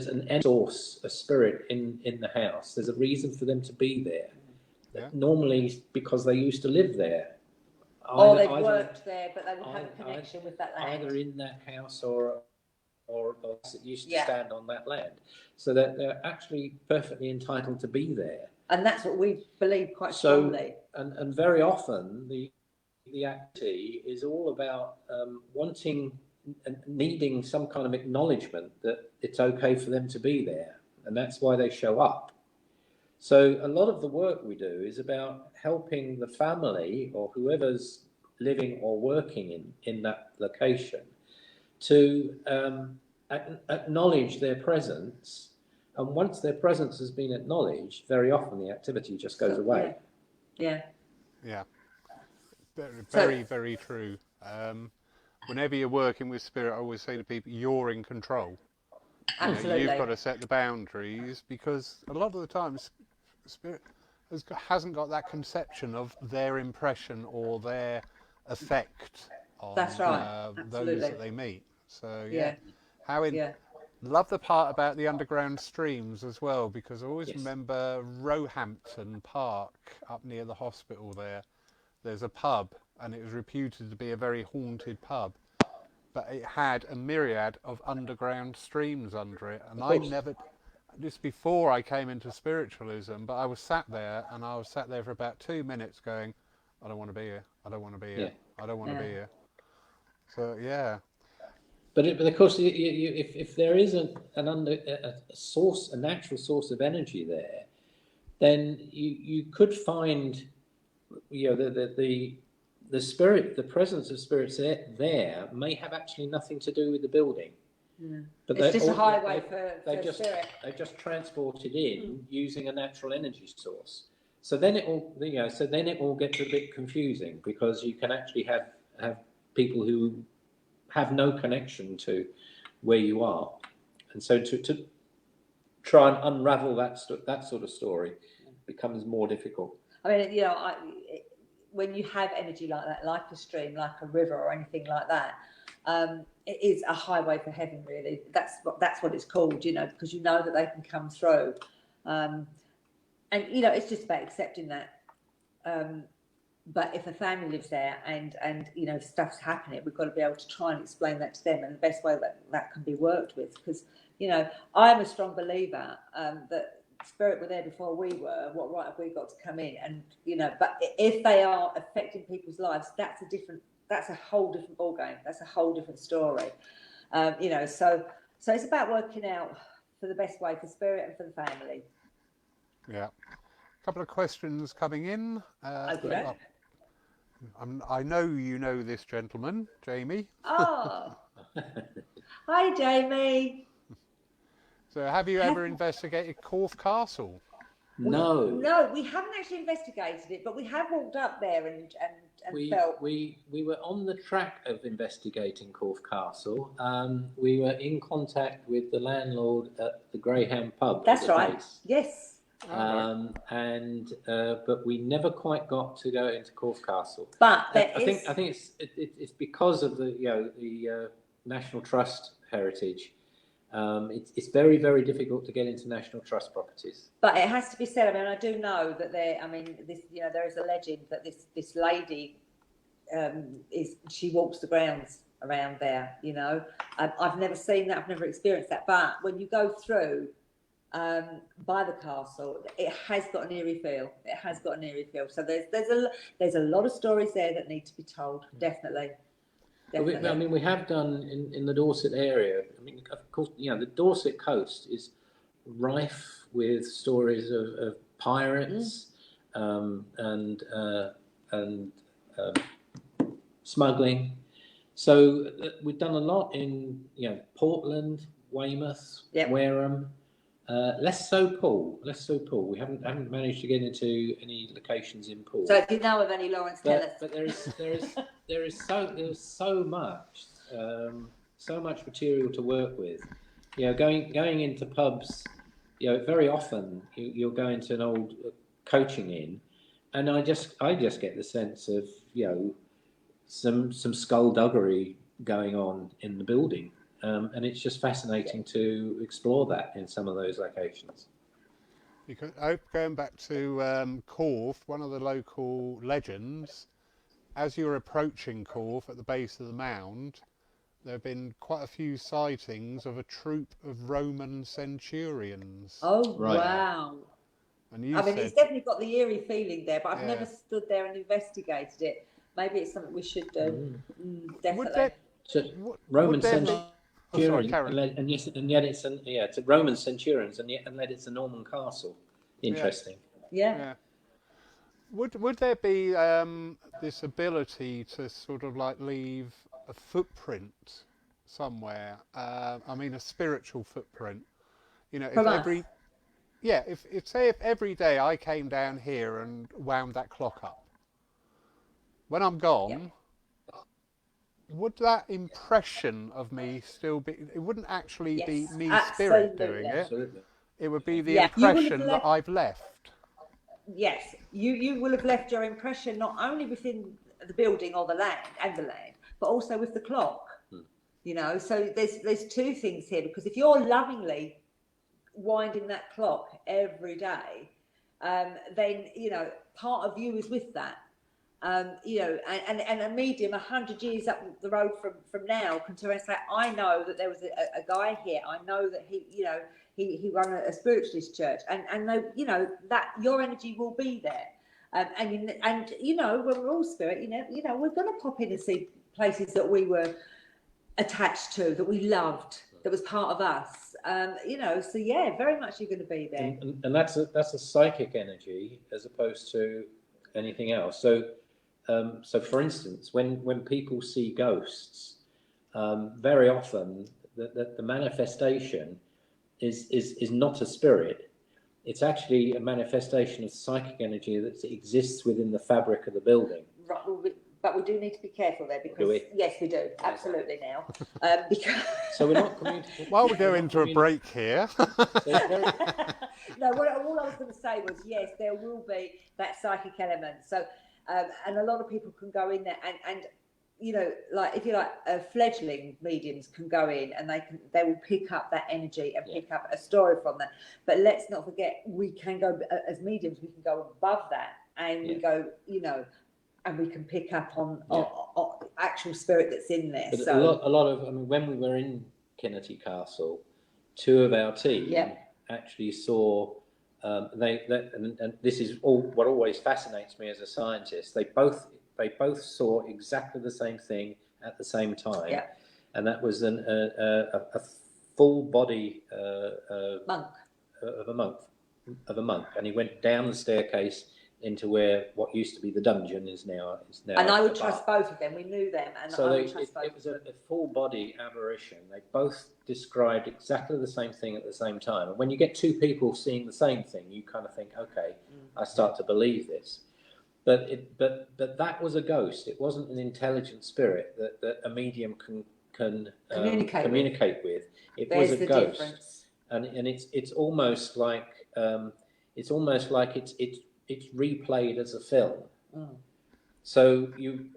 an end source, a spirit in the house, there's a reason for them to be there. normally because they used to live there. Or they've worked there, but they would have a connection with that land. Either in that house or that used to stand on that land. So that they're actually perfectly entitled to be there. And that's what we believe quite strongly. And very often the activity is all about wanting and needing some kind of acknowledgement that it's okay for them to be there. And that's why they show up. So a lot of the work we do is about helping the family or whoever's living or working in that location to acknowledge their presence. And once their presence has been acknowledged, very often the activity just goes away. Yeah. Very, very true. Whenever you're working with spirit, I always say to people, you're in control. Absolutely. You've got to set the boundaries, because a lot of the times spirit hasn't got that conception of their impression or their effect on That's right. those that they meet. So love the part about the underground streams as well, because I always remember Roehampton Park up near the hospital there. There's a pub, and it was reputed to be a very haunted pub, but it had a myriad of underground streams under it. And I never, this before I came into spiritualism, but I was sat there for about 2 minutes going, I don't want to be here. I don't want to be here. I don't want to be here. So, But of course, if there isn't a natural source of energy there, then you could find, the spirit, the presence of spirits there may have actually nothing to do with the building. But it's just a highway for spirit. They've just transported in using a natural energy source. So then it all gets a bit confusing, because you can actually have people who have no connection to where you are, and so to try and unravel that sort of story becomes more difficult. I mean, when you have energy like that, like a stream, like a river, or anything like that, it is a highway for heaven. Really, that's what it's called. Because you know that they can come through, and it's just about accepting that. But if a family lives there and stuff's happening, we've got to be able to try and explain that to them, and the best way that can be worked with. Because I'm a strong believer that spirit were there before we were. What right have we got to come in? And but if they are affecting people's lives, that's a whole different ballgame. That's a whole different story. So it's about working out for the best way for spirit and for the family. Yeah. A couple of questions coming in. Okay. I know you know this gentleman, Jamie. Oh, hi, Jamie. So, have you ever investigated Corfe Castle? No, we haven't actually investigated it, but we have walked up there and felt. We were on the track of investigating Corfe Castle. We were in contact with the landlord at the Greyhound pub. That's right. Place. Yes. But we never quite got to go into Corfe Castle. But I think it's because of the National Trust heritage. It's very, very difficult to get into National Trust properties. But it has to be said. I mean, I do know that there is a legend that this lady she walks the grounds around there. I've never seen that. I've never experienced that. But when you go through by the castle, it has got an eerie feel. It has got an eerie feel. So there's a lot of stories there that need to be told. Definitely. We have done in the Dorset area. I mean, of course, the Dorset coast is rife with stories of pirates and smuggling. So we've done a lot in Portland, Weymouth, Wareham. Less so Poole. We haven't managed to get into any locations in Poole. So if you know of any, Lawrence, tell us. But there is so much material to work with. Going into pubs, very often you'll go into an old coaching inn, and I just get the sense of some skullduggery going on in the building. And it's just fascinating to explore that in some of those locations. Because going back to Corf, one of the local legends, as you're approaching Corf at the base of the mound, there have been quite a few sightings of a troop of Roman centurions. Oh, Right. wow. And you I mean, said, it's definitely got the eerie feeling there, but I've Yeah. never stood there and investigated it. Maybe it's something we should do. Definitely. would there, So would, Roman would there be- centurions, oh, sorry, Karen. and yet it's it's a Roman centurions, and yet it's a Norman castle. Interesting. Yeah. Yeah. Would there be this ability to sort of like leave a footprint somewhere? I mean, a spiritual footprint. You know, From if us? if every day I came down here and wound that clock up, when I'm gone, would that impression of me still be? It wouldn't actually be Yes, me spirit doing absolutely. it. Absolutely. It would be the Yeah, you would have impression that left- I've left. Yes, you will have left your impression not only within the building or the land, but also with the clock. You know, so there's two things here, because if you're lovingly winding that clock every day, then you know part of you is with that. You know, and a medium 100 years up the road from now can turn around and say, I know that there was a guy here. I know that he run a spiritualist church, and they, you know, that your energy will be there. And you know, when we're all spirit, you know, we're going to pop in and see places that we were attached to, that we loved, that was part of us. You know, so yeah, very much you're going to be there. And that's a psychic energy as opposed to anything else. So for instance, when people see ghosts, very often the manifestation is not a spirit. It's actually a manifestation of psychic energy that exists within the fabric of the building. Right, but we do need to be careful there, because Do we? yes, we do, absolutely now. Because So we're not communicating. While we're going to a break here, no, all I was going to say was, yes, there will be that psychic element. So, and a lot of people can go in there and you know, like if you like, fledgling mediums can go in and they will pick up that energy and pick up a story from that. But let's not forget, we can go as mediums, we can go above that, and we go, you know, and we can pick up on actual spirit that's in there. But So a lot of, I mean, when we were in Kennedy Castle, two of our team actually saw. And this is what always fascinates me as a scientist. They both saw exactly the same thing at the same time, and that was a full body monk. of a monk, and he went down the staircase into where what used to be the dungeon is now. And I would trust both of them. We knew them, and so I would trust both. It was a full body apparition. They both described exactly the same thing at the same time. And when you get two people seeing the same thing, you kind of think, okay, I start to believe this. But that was a ghost. It wasn't an intelligent spirit that a medium can communicate with. It was a ghost, difference. And it's almost like it's replayed as a film. So you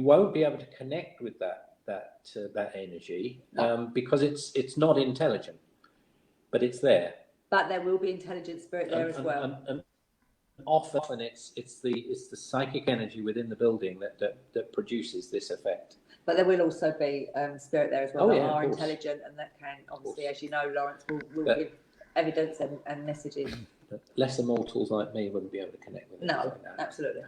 won't be able to connect with that energy because it's not intelligent, but it's there. But there will be intelligent spirit there as well. And often it's the psychic energy within the building that produces this effect. But there will also be spirit there as well that are intelligent, and that can obviously, as you know, Lawrence, will give evidence and messages. But lesser mortals like me wouldn't be able to connect with it. No, absolutely.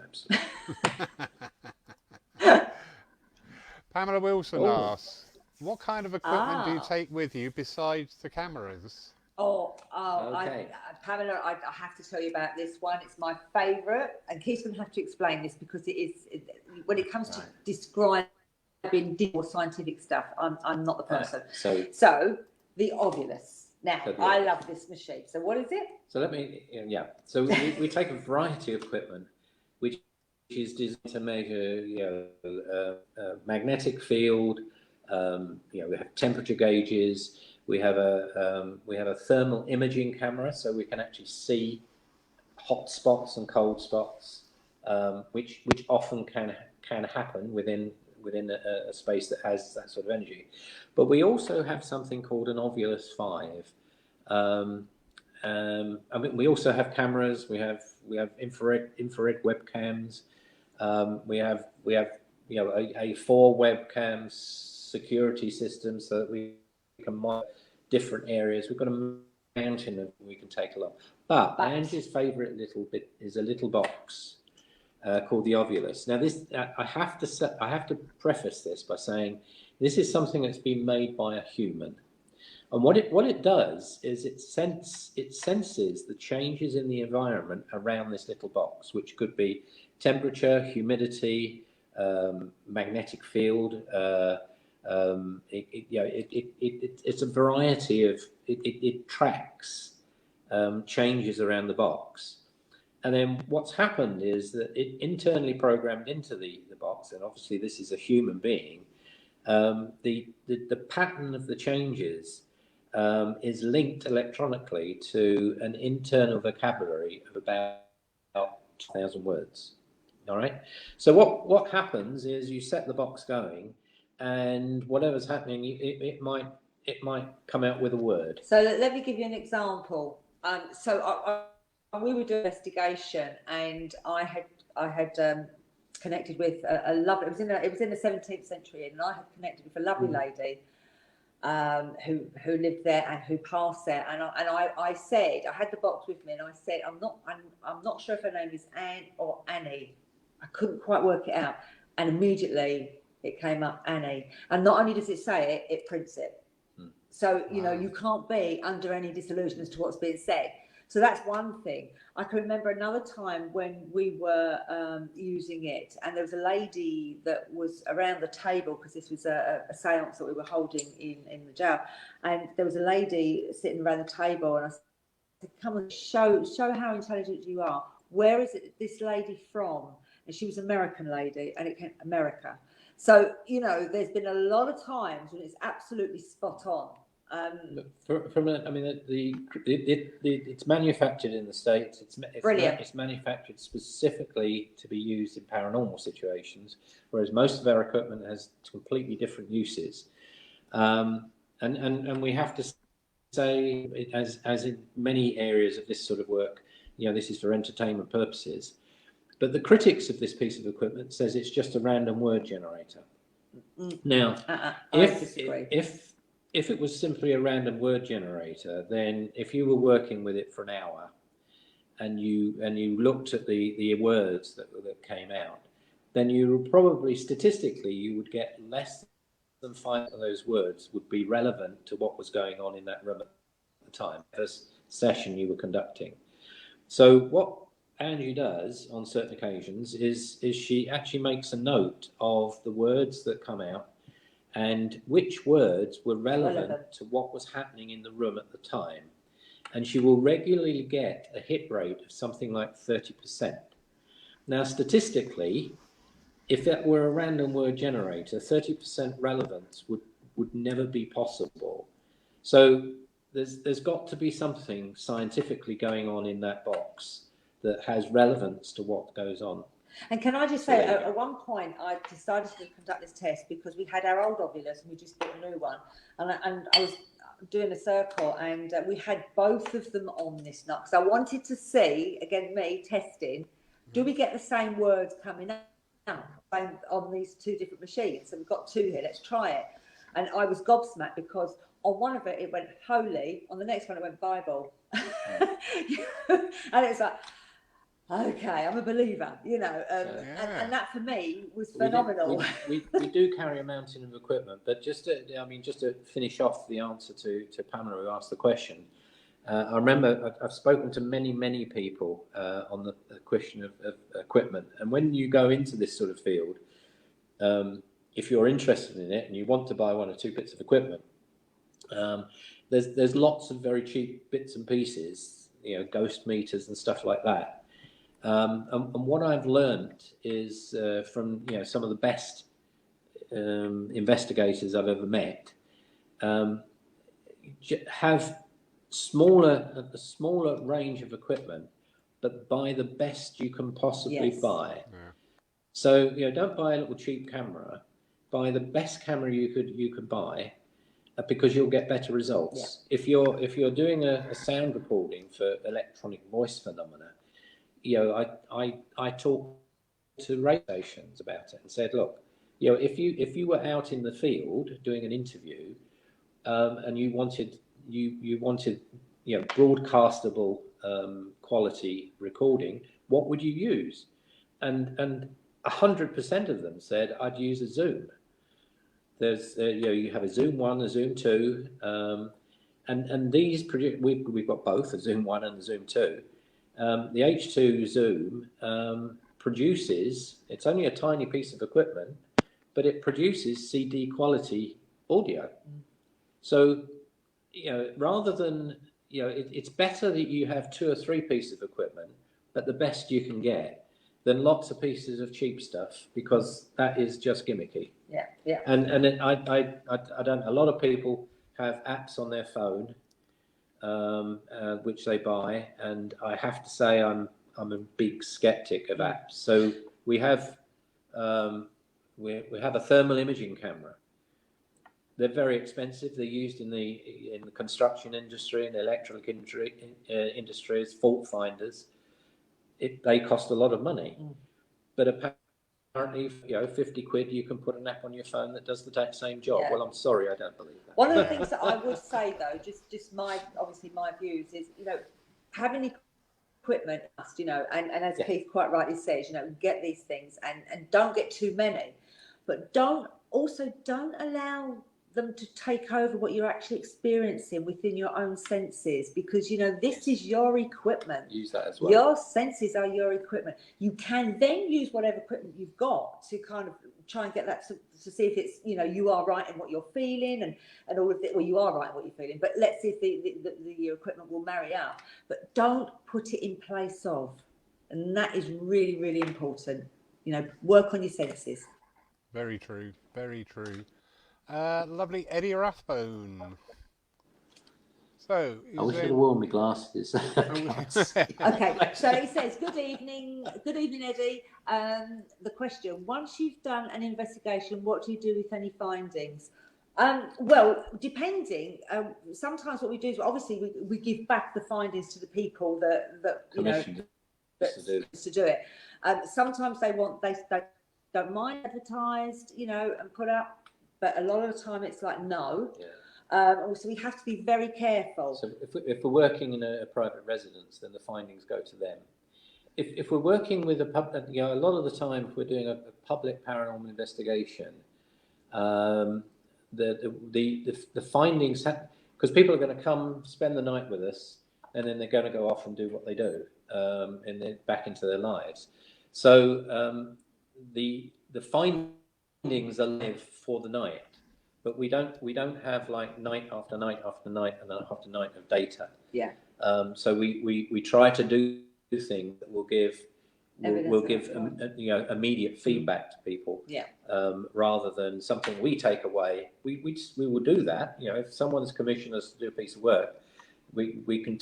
Pamela Wilson asks, what kind of equipment do you take with you besides the cameras? Okay. Pamela, I have to tell you about this one. It's my favourite, and Keith's going to have to explain this, because when it comes to describing more scientific stuff, I'm not the person. So the Ovulus. Now, I love this machine. So what is it? So So we take a variety of equipment, which is designed to measure, magnetic field. We have temperature gauges. We have a thermal imaging camera, so we can actually see hot spots and cold spots, which often can happen within a space that has that sort of energy. But we also have something called an Ovulus 5, I mean, we also have cameras. We have infrared webcams. We have a 4 webcam security system so that we can monitor different areas. We've got a mountain that we can take along. But Angie's favourite little bit is a little box called the Ovulus. Now, this I have to preface this by saying this is something that's been made by a human, and what it does is it senses the changes in the environment around this little box, which could be temperature, humidity, magnetic field. It's a variety of. It tracks changes around the box. And then what's happened is that it internally programmed into the box, and obviously this is a human being, the pattern of the changes is linked electronically to an internal vocabulary of about 2,000 words. All right. So what happens is you set the box going, and whatever's happening, it might come out with a word. So let me give you an example. We were doing an investigation, and I had connected with a lovely. It was in the 17th century, and I had connected with a lovely lady who lived there and who passed there. And I said, I had the box with me, and I said, I'm not sure if her name is Anne or Annie. I couldn't quite work it out, and immediately it came up Annie. And not only does it say it, it prints it. So you can't be under any disillusion as to what's being said. So that's one thing. I can remember another time when we were using it, and there was a lady that was around the table, because this was a seance that we were holding in the jail, and there was a lady sitting around the table, and I said, come and show how intelligent you are. Where is this lady from? And she was an American lady, and it came America. So, there's been a lot of times when it's absolutely spot on. It's manufactured in the States. It's brilliant. It's manufactured specifically to be used in paranormal situations, whereas most of our equipment has completely different uses. And we have to say, as in many areas of this sort of work, this is for entertainment purposes. But the critics of this piece of equipment says it's just a random word generator. Now, if it was simply a random word generator, then if you were working with it for an hour and you looked at the words that came out, then you would probably, statistically, you would get less than 5 of those words would be relevant to what was going on in that room at the time, first session you were conducting. So what Angie does on certain occasions is she actually makes a note of the words that come out and which words were relevant to what was happening in the room at the time. And she will regularly get a hit rate of something like 30%. Now, statistically, if that were a random word generator, 30% relevance would never be possible. So there's got to be something scientifically going on in that box that has relevance to what goes on. And can I just say, at one point, I decided to conduct this test because we had our old Ovulus and we just bought a new one. And I was doing a circle, and we had both of them on this nut. So I wanted to see, again, me testing, do we get the same words coming out on these 2 different machines? So we've got 2 here, let's try it. And I was gobsmacked because on one of it went holy, on the next one it went Bible. And it's like, okay, I'm a believer, and that for me was phenomenal. We do carry a mountain of equipment, but just to finish off the answer to Pamela, who asked the question, I remember I've spoken to many people on the question of equipment, and when you go into this sort of field, if you're interested in it and you want to buy 1 or 2 bits of equipment, there's lots of very cheap bits and pieces, ghost meters and stuff like that. And what I've learned is from some of the best investigators I've ever met, have a smaller range of equipment, but buy the best you can possibly buy. Yeah. So don't buy a little cheap camera. Buy the best camera you could buy, because you'll get better results. If you're doing a sound recording for electronic voice phenomena, I talk to radio stations about it and said, look, if you were out in the field doing an interview, and you wanted broadcastable quality recording, what would you use? And 100% of them said, I'd use a Zoom. There's you have a Zoom 1, a Zoom 2, and these we've got both, a Zoom 1 and a Zoom 2. The H2 Zoom produces, it's only a tiny piece of equipment, but it produces CD quality audio. So, rather than, it's better that you have 2 or 3 pieces of equipment, but the best you can get, than lots of pieces of cheap stuff, because that is just gimmicky. Yeah. And I don't. A lot of people have apps on their phone, which they buy, and I have to say I'm a big skeptic of apps. So we have a thermal imaging camera. They're very expensive. They're used in the construction industry and the electrical industry as fault finders. They cost a lot of money, but apparently, 50 quid, you can put an app on your phone that does the same job. Yeah. Well, I'm sorry, I don't believe that. One of the things that I would say, though, just my views is, having equipment, and as Keith quite rightly says, get these things and don't get too many, but don't allow them to take over what you're actually experiencing within your own senses, because this is your equipment. Use that as well. Your senses are your equipment. You can then use whatever equipment you've got to kind of try and get that to see if it's you are right in what you're feeling and all of it. Well, you are right in what you're feeling, but let's see if your equipment will marry up. But don't put it in place of, and that is really, really important. Work on your senses. Very true. Very true. Lovely Eddie Rathbone. So, I wish I'd worn my glasses. Okay, so he says, good evening, Eddie. The question: once you've done an investigation, what do you do with any findings? Well, depending. Sometimes what we do is obviously we give back the findings to the people that to do it. Sometimes they don't mind advertised, and put up. But a lot of the time it's like, no. Yeah. So we have to be very careful. So if we're working in a private residence, then the findings go to them. If we're working with a lot of the time, if we're doing a public paranormal investigation, the findings, because people are going to come spend the night with us, and then they're going to go off and do what they do, and then back into their lives. So the findings are live for the night, but we don't have like night after night after night and after night of data. Yeah. So we try to do things that will give immediate feedback to people. Yeah. Rather than something we take away. We will do that. If someone's commissioned us to do a piece of work, we can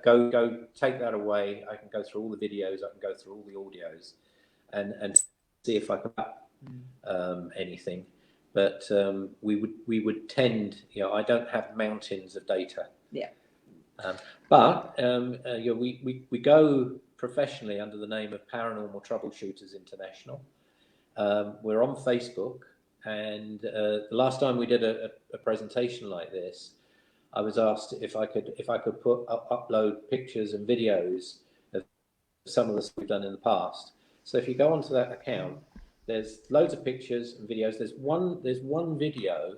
go take that away. I can go through all the videos. I can go through all the audios, and see if I can anything, but we would tend. I don't have mountains of data. Yeah. But we go professionally under the name of Paranormal Troubleshooters International. We're on Facebook, and the last time we did a presentation like this, I was asked if I could upload pictures and videos of some of the stuff we've done in the past. So if you go onto that account, there's loads of pictures and videos. There's one video,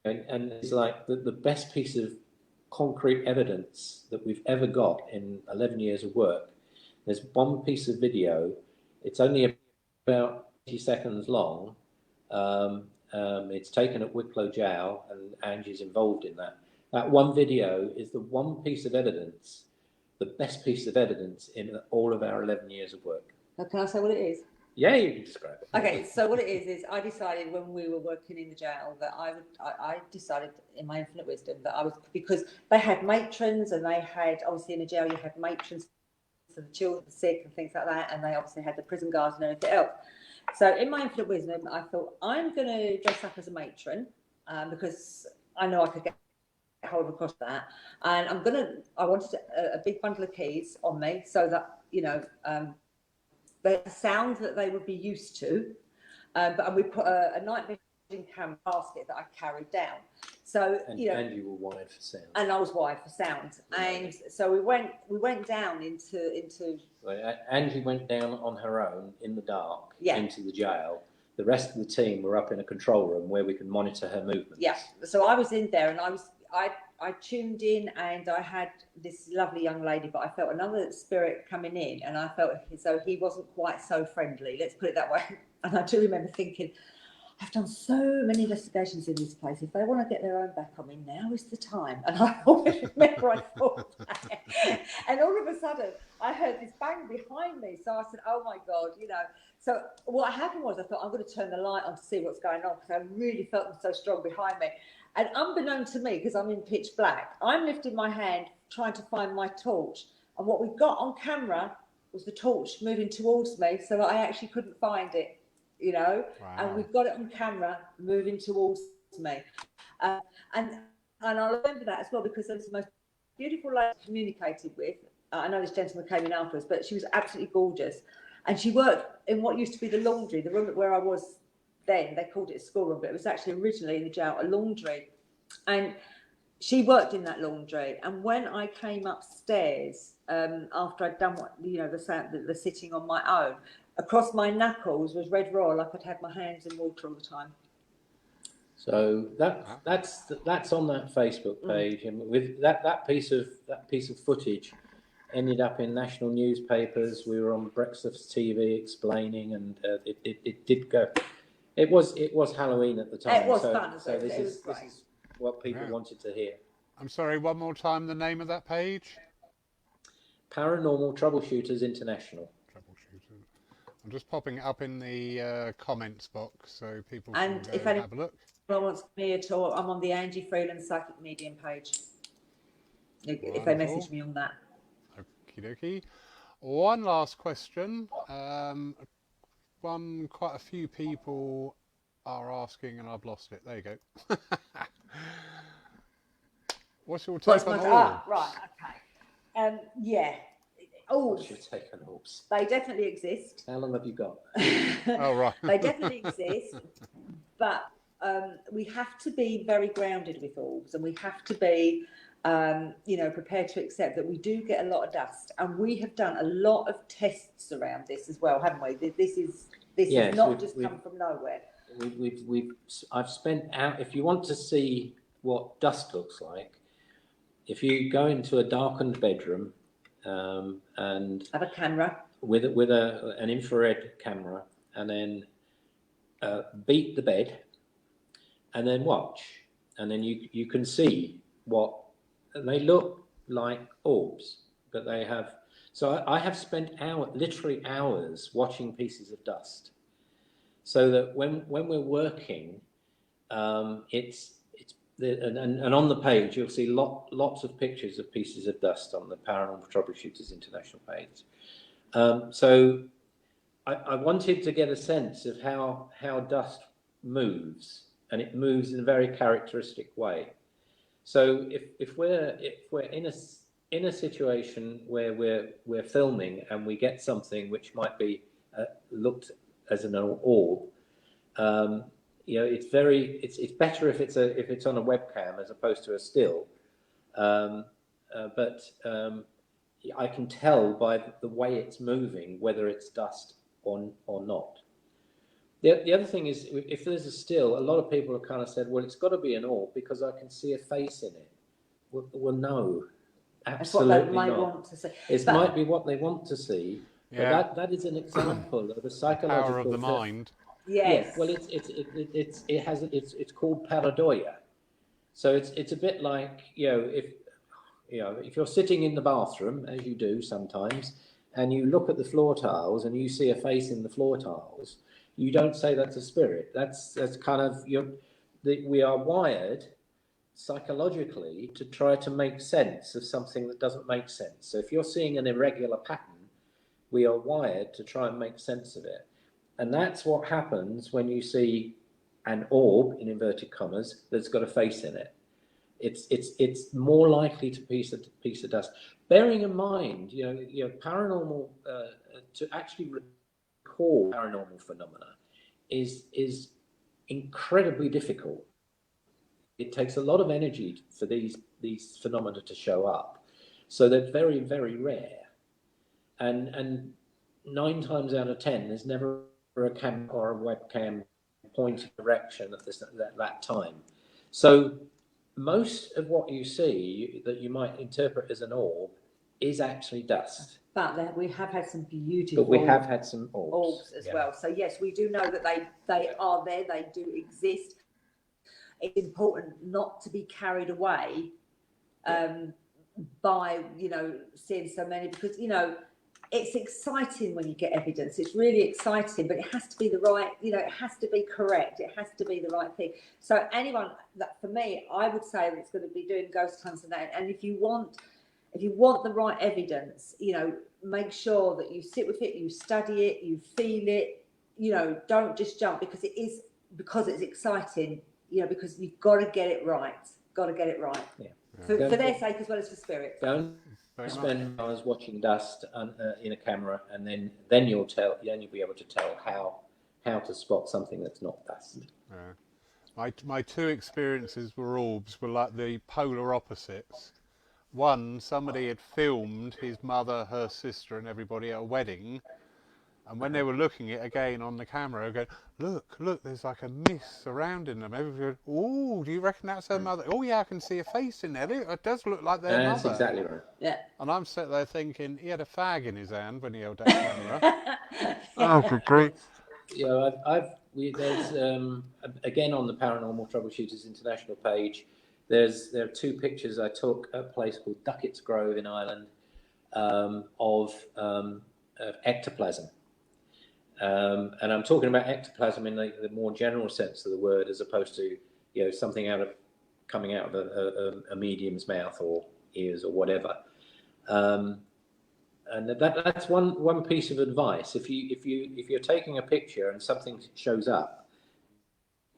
and it's like the best piece of concrete evidence that we've ever got in 11 years of work. There's one piece of video. It's only about 80 seconds long. It's taken at Wicklow Jail, and Angie's involved in that. That one video is the one piece of evidence, the best piece of evidence in all of our 11 years of work. Now, can I say what it is? Yeah, you can describe it. Okay, so what it is I decided when we were working in the jail that I decided in my infinite wisdom that I was, because they had matrons, and they had, obviously in the jail you had matrons for the children, the sick and things like that, and they obviously had the prison guards and everything else. So in my infinite wisdom, I thought, I'm going to dress up as a matron, because I know I could get hold across that, and I wanted a big bundle of keys on me so that, you know, the sound that they would be used to, and we put a night vision camera basket that I carried down. So, And, you know, and you were wired for sound. and I was wired for sound, and so we went down into. Well, Angie went down on her own in the dark Yeah. into the jail. The rest of the team were up in a control room where we could monitor her movements. Yeah, so I was in there, and I tuned in, and I had this lovely young lady, but I felt another spirit coming in, and I felt as though he wasn't quite so friendly, let's put it that way. And I do remember thinking, I've done so many investigations in this place. If they want to get their own back on me, now is the time. And I always remember I thought that. And all of a sudden, I heard this bang behind me. So I said, oh my God, you know. So what happened was I thought, I'm going to turn the light on to see what's going on, because I really felt them so strong behind me. And unbeknown to me, because I'm in pitch black, I'm lifting my hand trying to find my torch. And what we got on camera was the torch moving towards me, so that I actually couldn't find it, you know. Wow. And we've got it on camera moving towards me. And I remember that as well, because it was the most beautiful lady I communicated with. I know this gentleman came in afterwards, but she was absolutely gorgeous. And she worked in what used to be the laundry, the room where I was then. They called it a schoolroom, but it was actually originally in the jail a laundry. And she worked in that laundry. And when I came upstairs, after I'd done what, you know, the sitting on my own, across my knuckles was red raw, like I'd had my hands in water all the time. So that's on that Facebook page, and with that piece of footage ended up in national newspapers. We were on breakfast TV explaining, and it did go. It was Halloween at the time. It was fun. So this is what people wanted to hear. I'm sorry, one more time, the name of that page? Paranormal Troubleshooters International. Troubleshooters. I'm just popping it up in the comments box so people can And go if and have a look. anyone wants me at all, I'm on the Angie Freeland Psychic Medium page. If they message me on that. Okie dokie. One last question. Quite a few people are asking, and I've lost it. There you go. What's your take on orbs? Right, okay. Yeah. What's your take on orbs? They definitely exist. How long have you got? Oh, right. They definitely exist, but we have to be very grounded with orbs, and we have to be, you know, prepared to accept that we do get a lot of dust, and we have done a lot of tests around this as well, haven't we? This has not just come from nowhere. I've spent out. If you want to see what dust looks like, if you go into a darkened bedroom and have a camera with an infrared camera, and then beat the bed, and then watch, and then you can see what they look like orbs, but they have. So I have spent literally hours watching pieces of dust, so that when we're working, and on the page you'll see lots of pictures of pieces of dust on the Paranormal Troubleshooters International page. So I wanted to get a sense of how dust moves, and it moves in a very characteristic way. So if we're in a situation where we're filming and we get something which might be looked as an orb, you know, it's better if it's on a webcam as opposed to a still, but I can tell by the way it's moving whether it's dust or not. The other thing is, if there's a still, a lot of people have kind of said, well, it's got to be an orb because I can see a face in it. Well, no, absolutely That's what they might not. Want to see. It might be what they want to see, Yeah. but that is an example of a psychological Power of the mind. Yes. Yeah, well, it's called pareidoia. So it's a bit like, if you're sitting in the bathroom, as you do sometimes, and you look at the floor tiles and you see a face in the floor tiles, you don't say that's a spirit. That's kind of we are wired psychologically to try to make sense of something that doesn't make sense. So if you're seeing an irregular pattern, we are wired to try and make sense of it. And that's what happens when you see an orb, in inverted commas, that's got a face in it. It's more likely to piece of dust. Bearing in mind, paranormal, to actually record paranormal phenomena is incredibly difficult. It takes a lot of energy for these phenomena to show up, so they're very, very rare. And 9 times out of 10, there's never a camera or a webcam pointing direction at that time. So most of what you see that you might interpret as an orb is actually dust. But we have had some beautiful. But we have had some orbs as well. So yes, we do know that they are there. They do exist. It's important not to be carried away by seeing so many, because it's exciting when you get evidence. It's really exciting, but it has to be the right, it has to be correct. It has to be the right thing. So anyone that, for me, I would say that's going to be doing ghost hunts and if you want the right evidence, make sure that you sit with it, you study it, you feel it, don't just jump because it's exciting, because you've got to get it right. Yeah. For their sake as well as for spirit. Don't spend hours watching dust in a camera, and then you'll be able to tell how to spot something that's not dust. My 2 experiences were orbs were like the polar opposites. One, somebody had filmed his mother, her sister, and everybody at a wedding, and when they were looking at it again on the camera, going, look, there's like a mist surrounding them. Everybody, oh, do you reckon that's her mother? Oh yeah, I can see a face in there. It does look like their mother. That's exactly right. Yeah. And I'm sat there thinking, he had a fag in his hand when he held that camera. Oh, good grief. There's again on the Paranormal Troubleshooters International page. There are 2 pictures I took at a place called Duckett's Grove in Ireland of ectoplasm. And I'm talking about ectoplasm in the more general sense of the word, as opposed to something coming out of a medium's mouth or ears or whatever. And that's one piece of advice. If you're taking a picture and something shows up,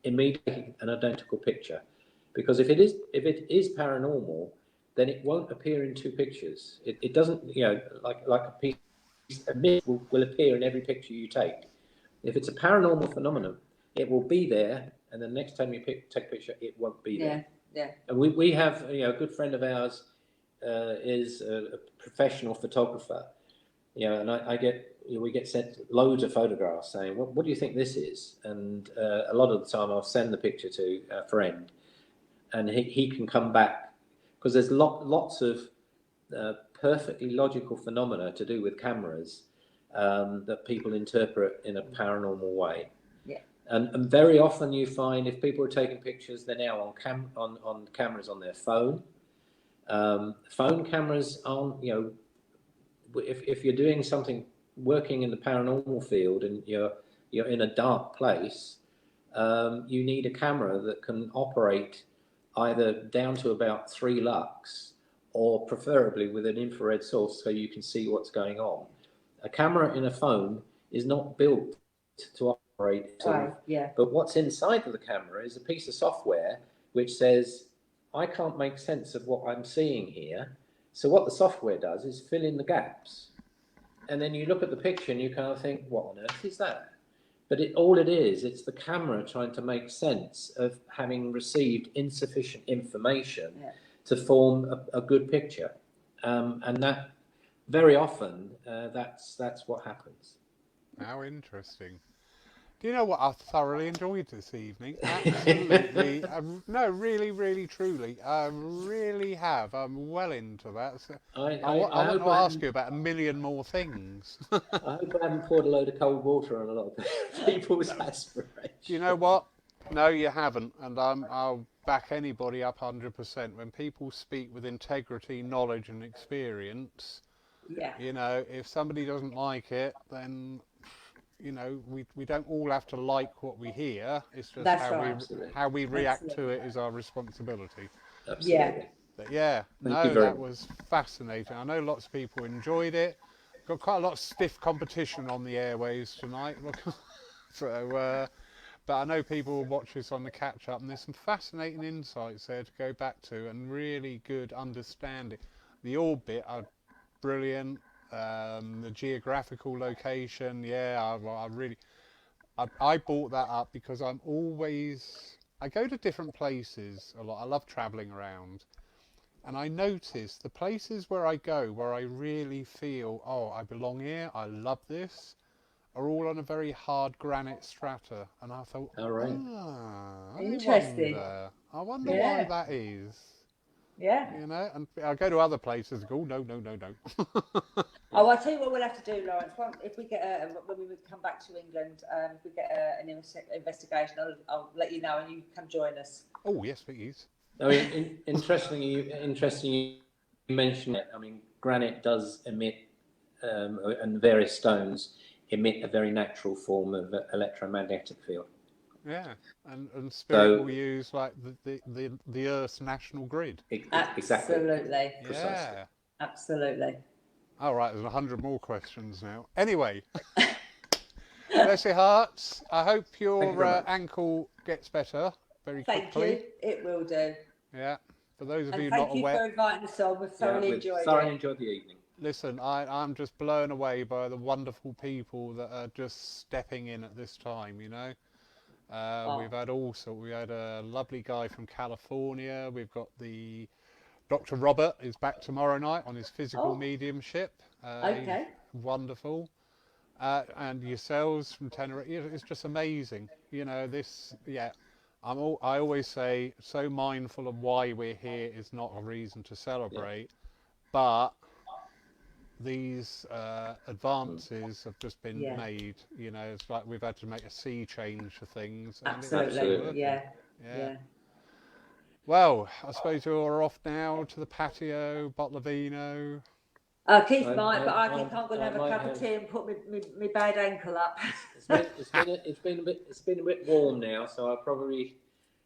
immediately an identical picture, because if it is paranormal, then it won't appear in 2 pictures. It doesn't, like a piece. A myth will appear in every picture you take. If it's a paranormal phenomenon, it will be there, and the next time you take a picture, it won't be there. Yeah. And we have a good friend of ours is a professional photographer. And we get sent loads of photographs saying, what do you think this is? And a lot of the time I'll send the picture to a friend, and he can come back, because there's lots of perfectly logical phenomena to do with cameras that people interpret in a paranormal way. Yeah. And very often you find if people are taking pictures, they're now on cameras on their phone. Phone cameras aren't, if you're doing something, working in the paranormal field, and you're in a dark place, you need a camera that can operate either down to about 3 lux, or preferably with an infrared source so you can see what's going on. A camera in a phone is not built to operate. But what's inside of the camera is a piece of software which says, I can't make sense of what I'm seeing here. So what the software does is fill in the gaps. And then you look at the picture and you kind of think, what on earth is that? But it's the camera trying to make sense of having received insufficient information to form a good picture, and that very often that's what happens. How interesting. Do you know what I thoroughly enjoyed this evening? Absolutely. No, really, really, truly. I really have. I'm well into that. So I want to ask you about a million more things. I hope I haven't poured a load of cold water on a lot of people's aspirations. Do you know what? No, you haven't. And I'll back anybody up 100%. When people speak with integrity, knowledge and experience, if somebody doesn't like it, then... we don't all have to like what we hear. It's just how we react to it is our responsibility. Absolutely. But that was fascinating. I know lots of people enjoyed it. Got quite a lot of stiff competition on the airways tonight. But I know people will watch this on the catch up, and there's some fascinating insights there to go back to, and really good understanding. The orbit are brilliant. The geographical location, yeah, I brought that up because I go to different places a lot. I love travelling around, and I notice the places where I go, where I really feel, oh, I belong here, I love this, are all on a very hard granite strata. And I thought, All right. Interesting. I wonder Yeah. why that is. Yeah. You know, and I go to other places and go, no. Oh, I'll tell you what we'll have to do, Lawrence. If we get when we come back to England, if we get an investigation, I'll let you know, and you can join us. Oh yes, please. I mean, interestingly, you mentioned it. I mean, granite does emit, and various stones emit a very natural form of electromagnetic field. Yeah, and Spirit So- will use like the Earth's national grid. Exactly. Absolutely. Yeah. Absolutely. All right, there's 100 more questions now. Anyway, bless your hearts. I hope Thank you very your much. ankle gets better very Thank quickly. you. It will do. Yeah. For those of And you thank not you aware, for inviting us on. We've thoroughly enjoyed thoroughly it. enjoyed the evening. listen, I'm just blown away by the wonderful people that are just stepping in at this time, you know. We've had we had a lovely guy from California. We've got the Dr. Robert is back tomorrow night on his physical mediumship. Okay. Wonderful. And yourselves from Tenerife. It's just amazing. You know, I always say, so mindful of why we're here is not a reason to celebrate, but these advances have just been made. You know, it's like we've had to make a sea change for things. And Absolutely. Yeah. Well, I suppose you're off now to the patio, bottle of vino. Keith I- might, I- but I think I- I'm going to I have a might cup have- of tea and put my bad ankle up. It's been a bit warm now, so I probably,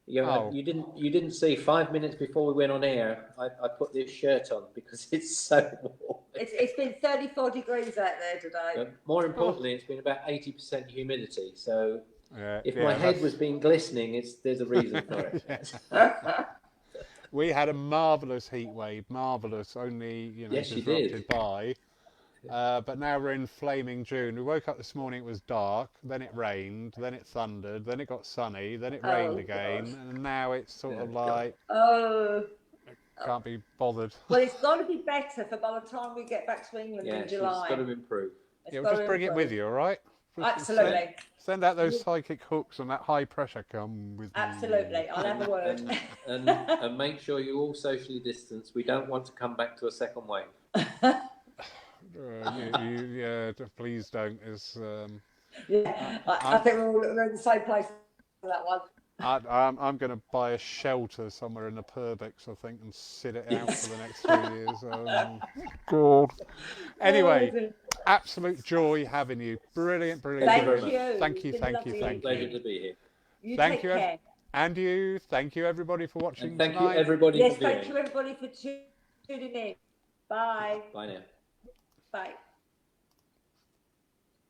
you didn't see 5 minutes before we went on air. I put this shirt on because it's so warm. It's been 34 degrees out there today. More importantly, it's been about 80% humidity. So if Yeah, my head was being glistening, there's a reason for it. We had a marvellous heat wave, marvellous, only Yes, you disrupted did. by. But now we're in flaming June. We woke up this morning, it was dark, then it rained, then it thundered, then it got sunny, then it rained again, and now it's sort of like, can't be bothered. Well, it's got to be better for by the time we get back to England in Yes, July. it's got to improve. Yeah, we'll just bring it with you, all right? Absolutely. Send out those psychic hooks and that high pressure. Come with me. Absolutely. I'll have a word. And make sure you all socially distance. We don't want to come back to a second wave. Yeah, please don't. I think we're in the same place for that one. I'm going to buy a shelter somewhere in the Purbex, I think, and sit it out for the next 2 years. God. Anyway, absolute joy having you. Brilliant. Thank you. Thank you. Pleasure to be here. You Thank take you. care. And you. Thank you, everybody, for watching And thank tonight. you, everybody, Yes, for viewing. thank you, everybody, for tuning in. Bye. Bye now. Bye.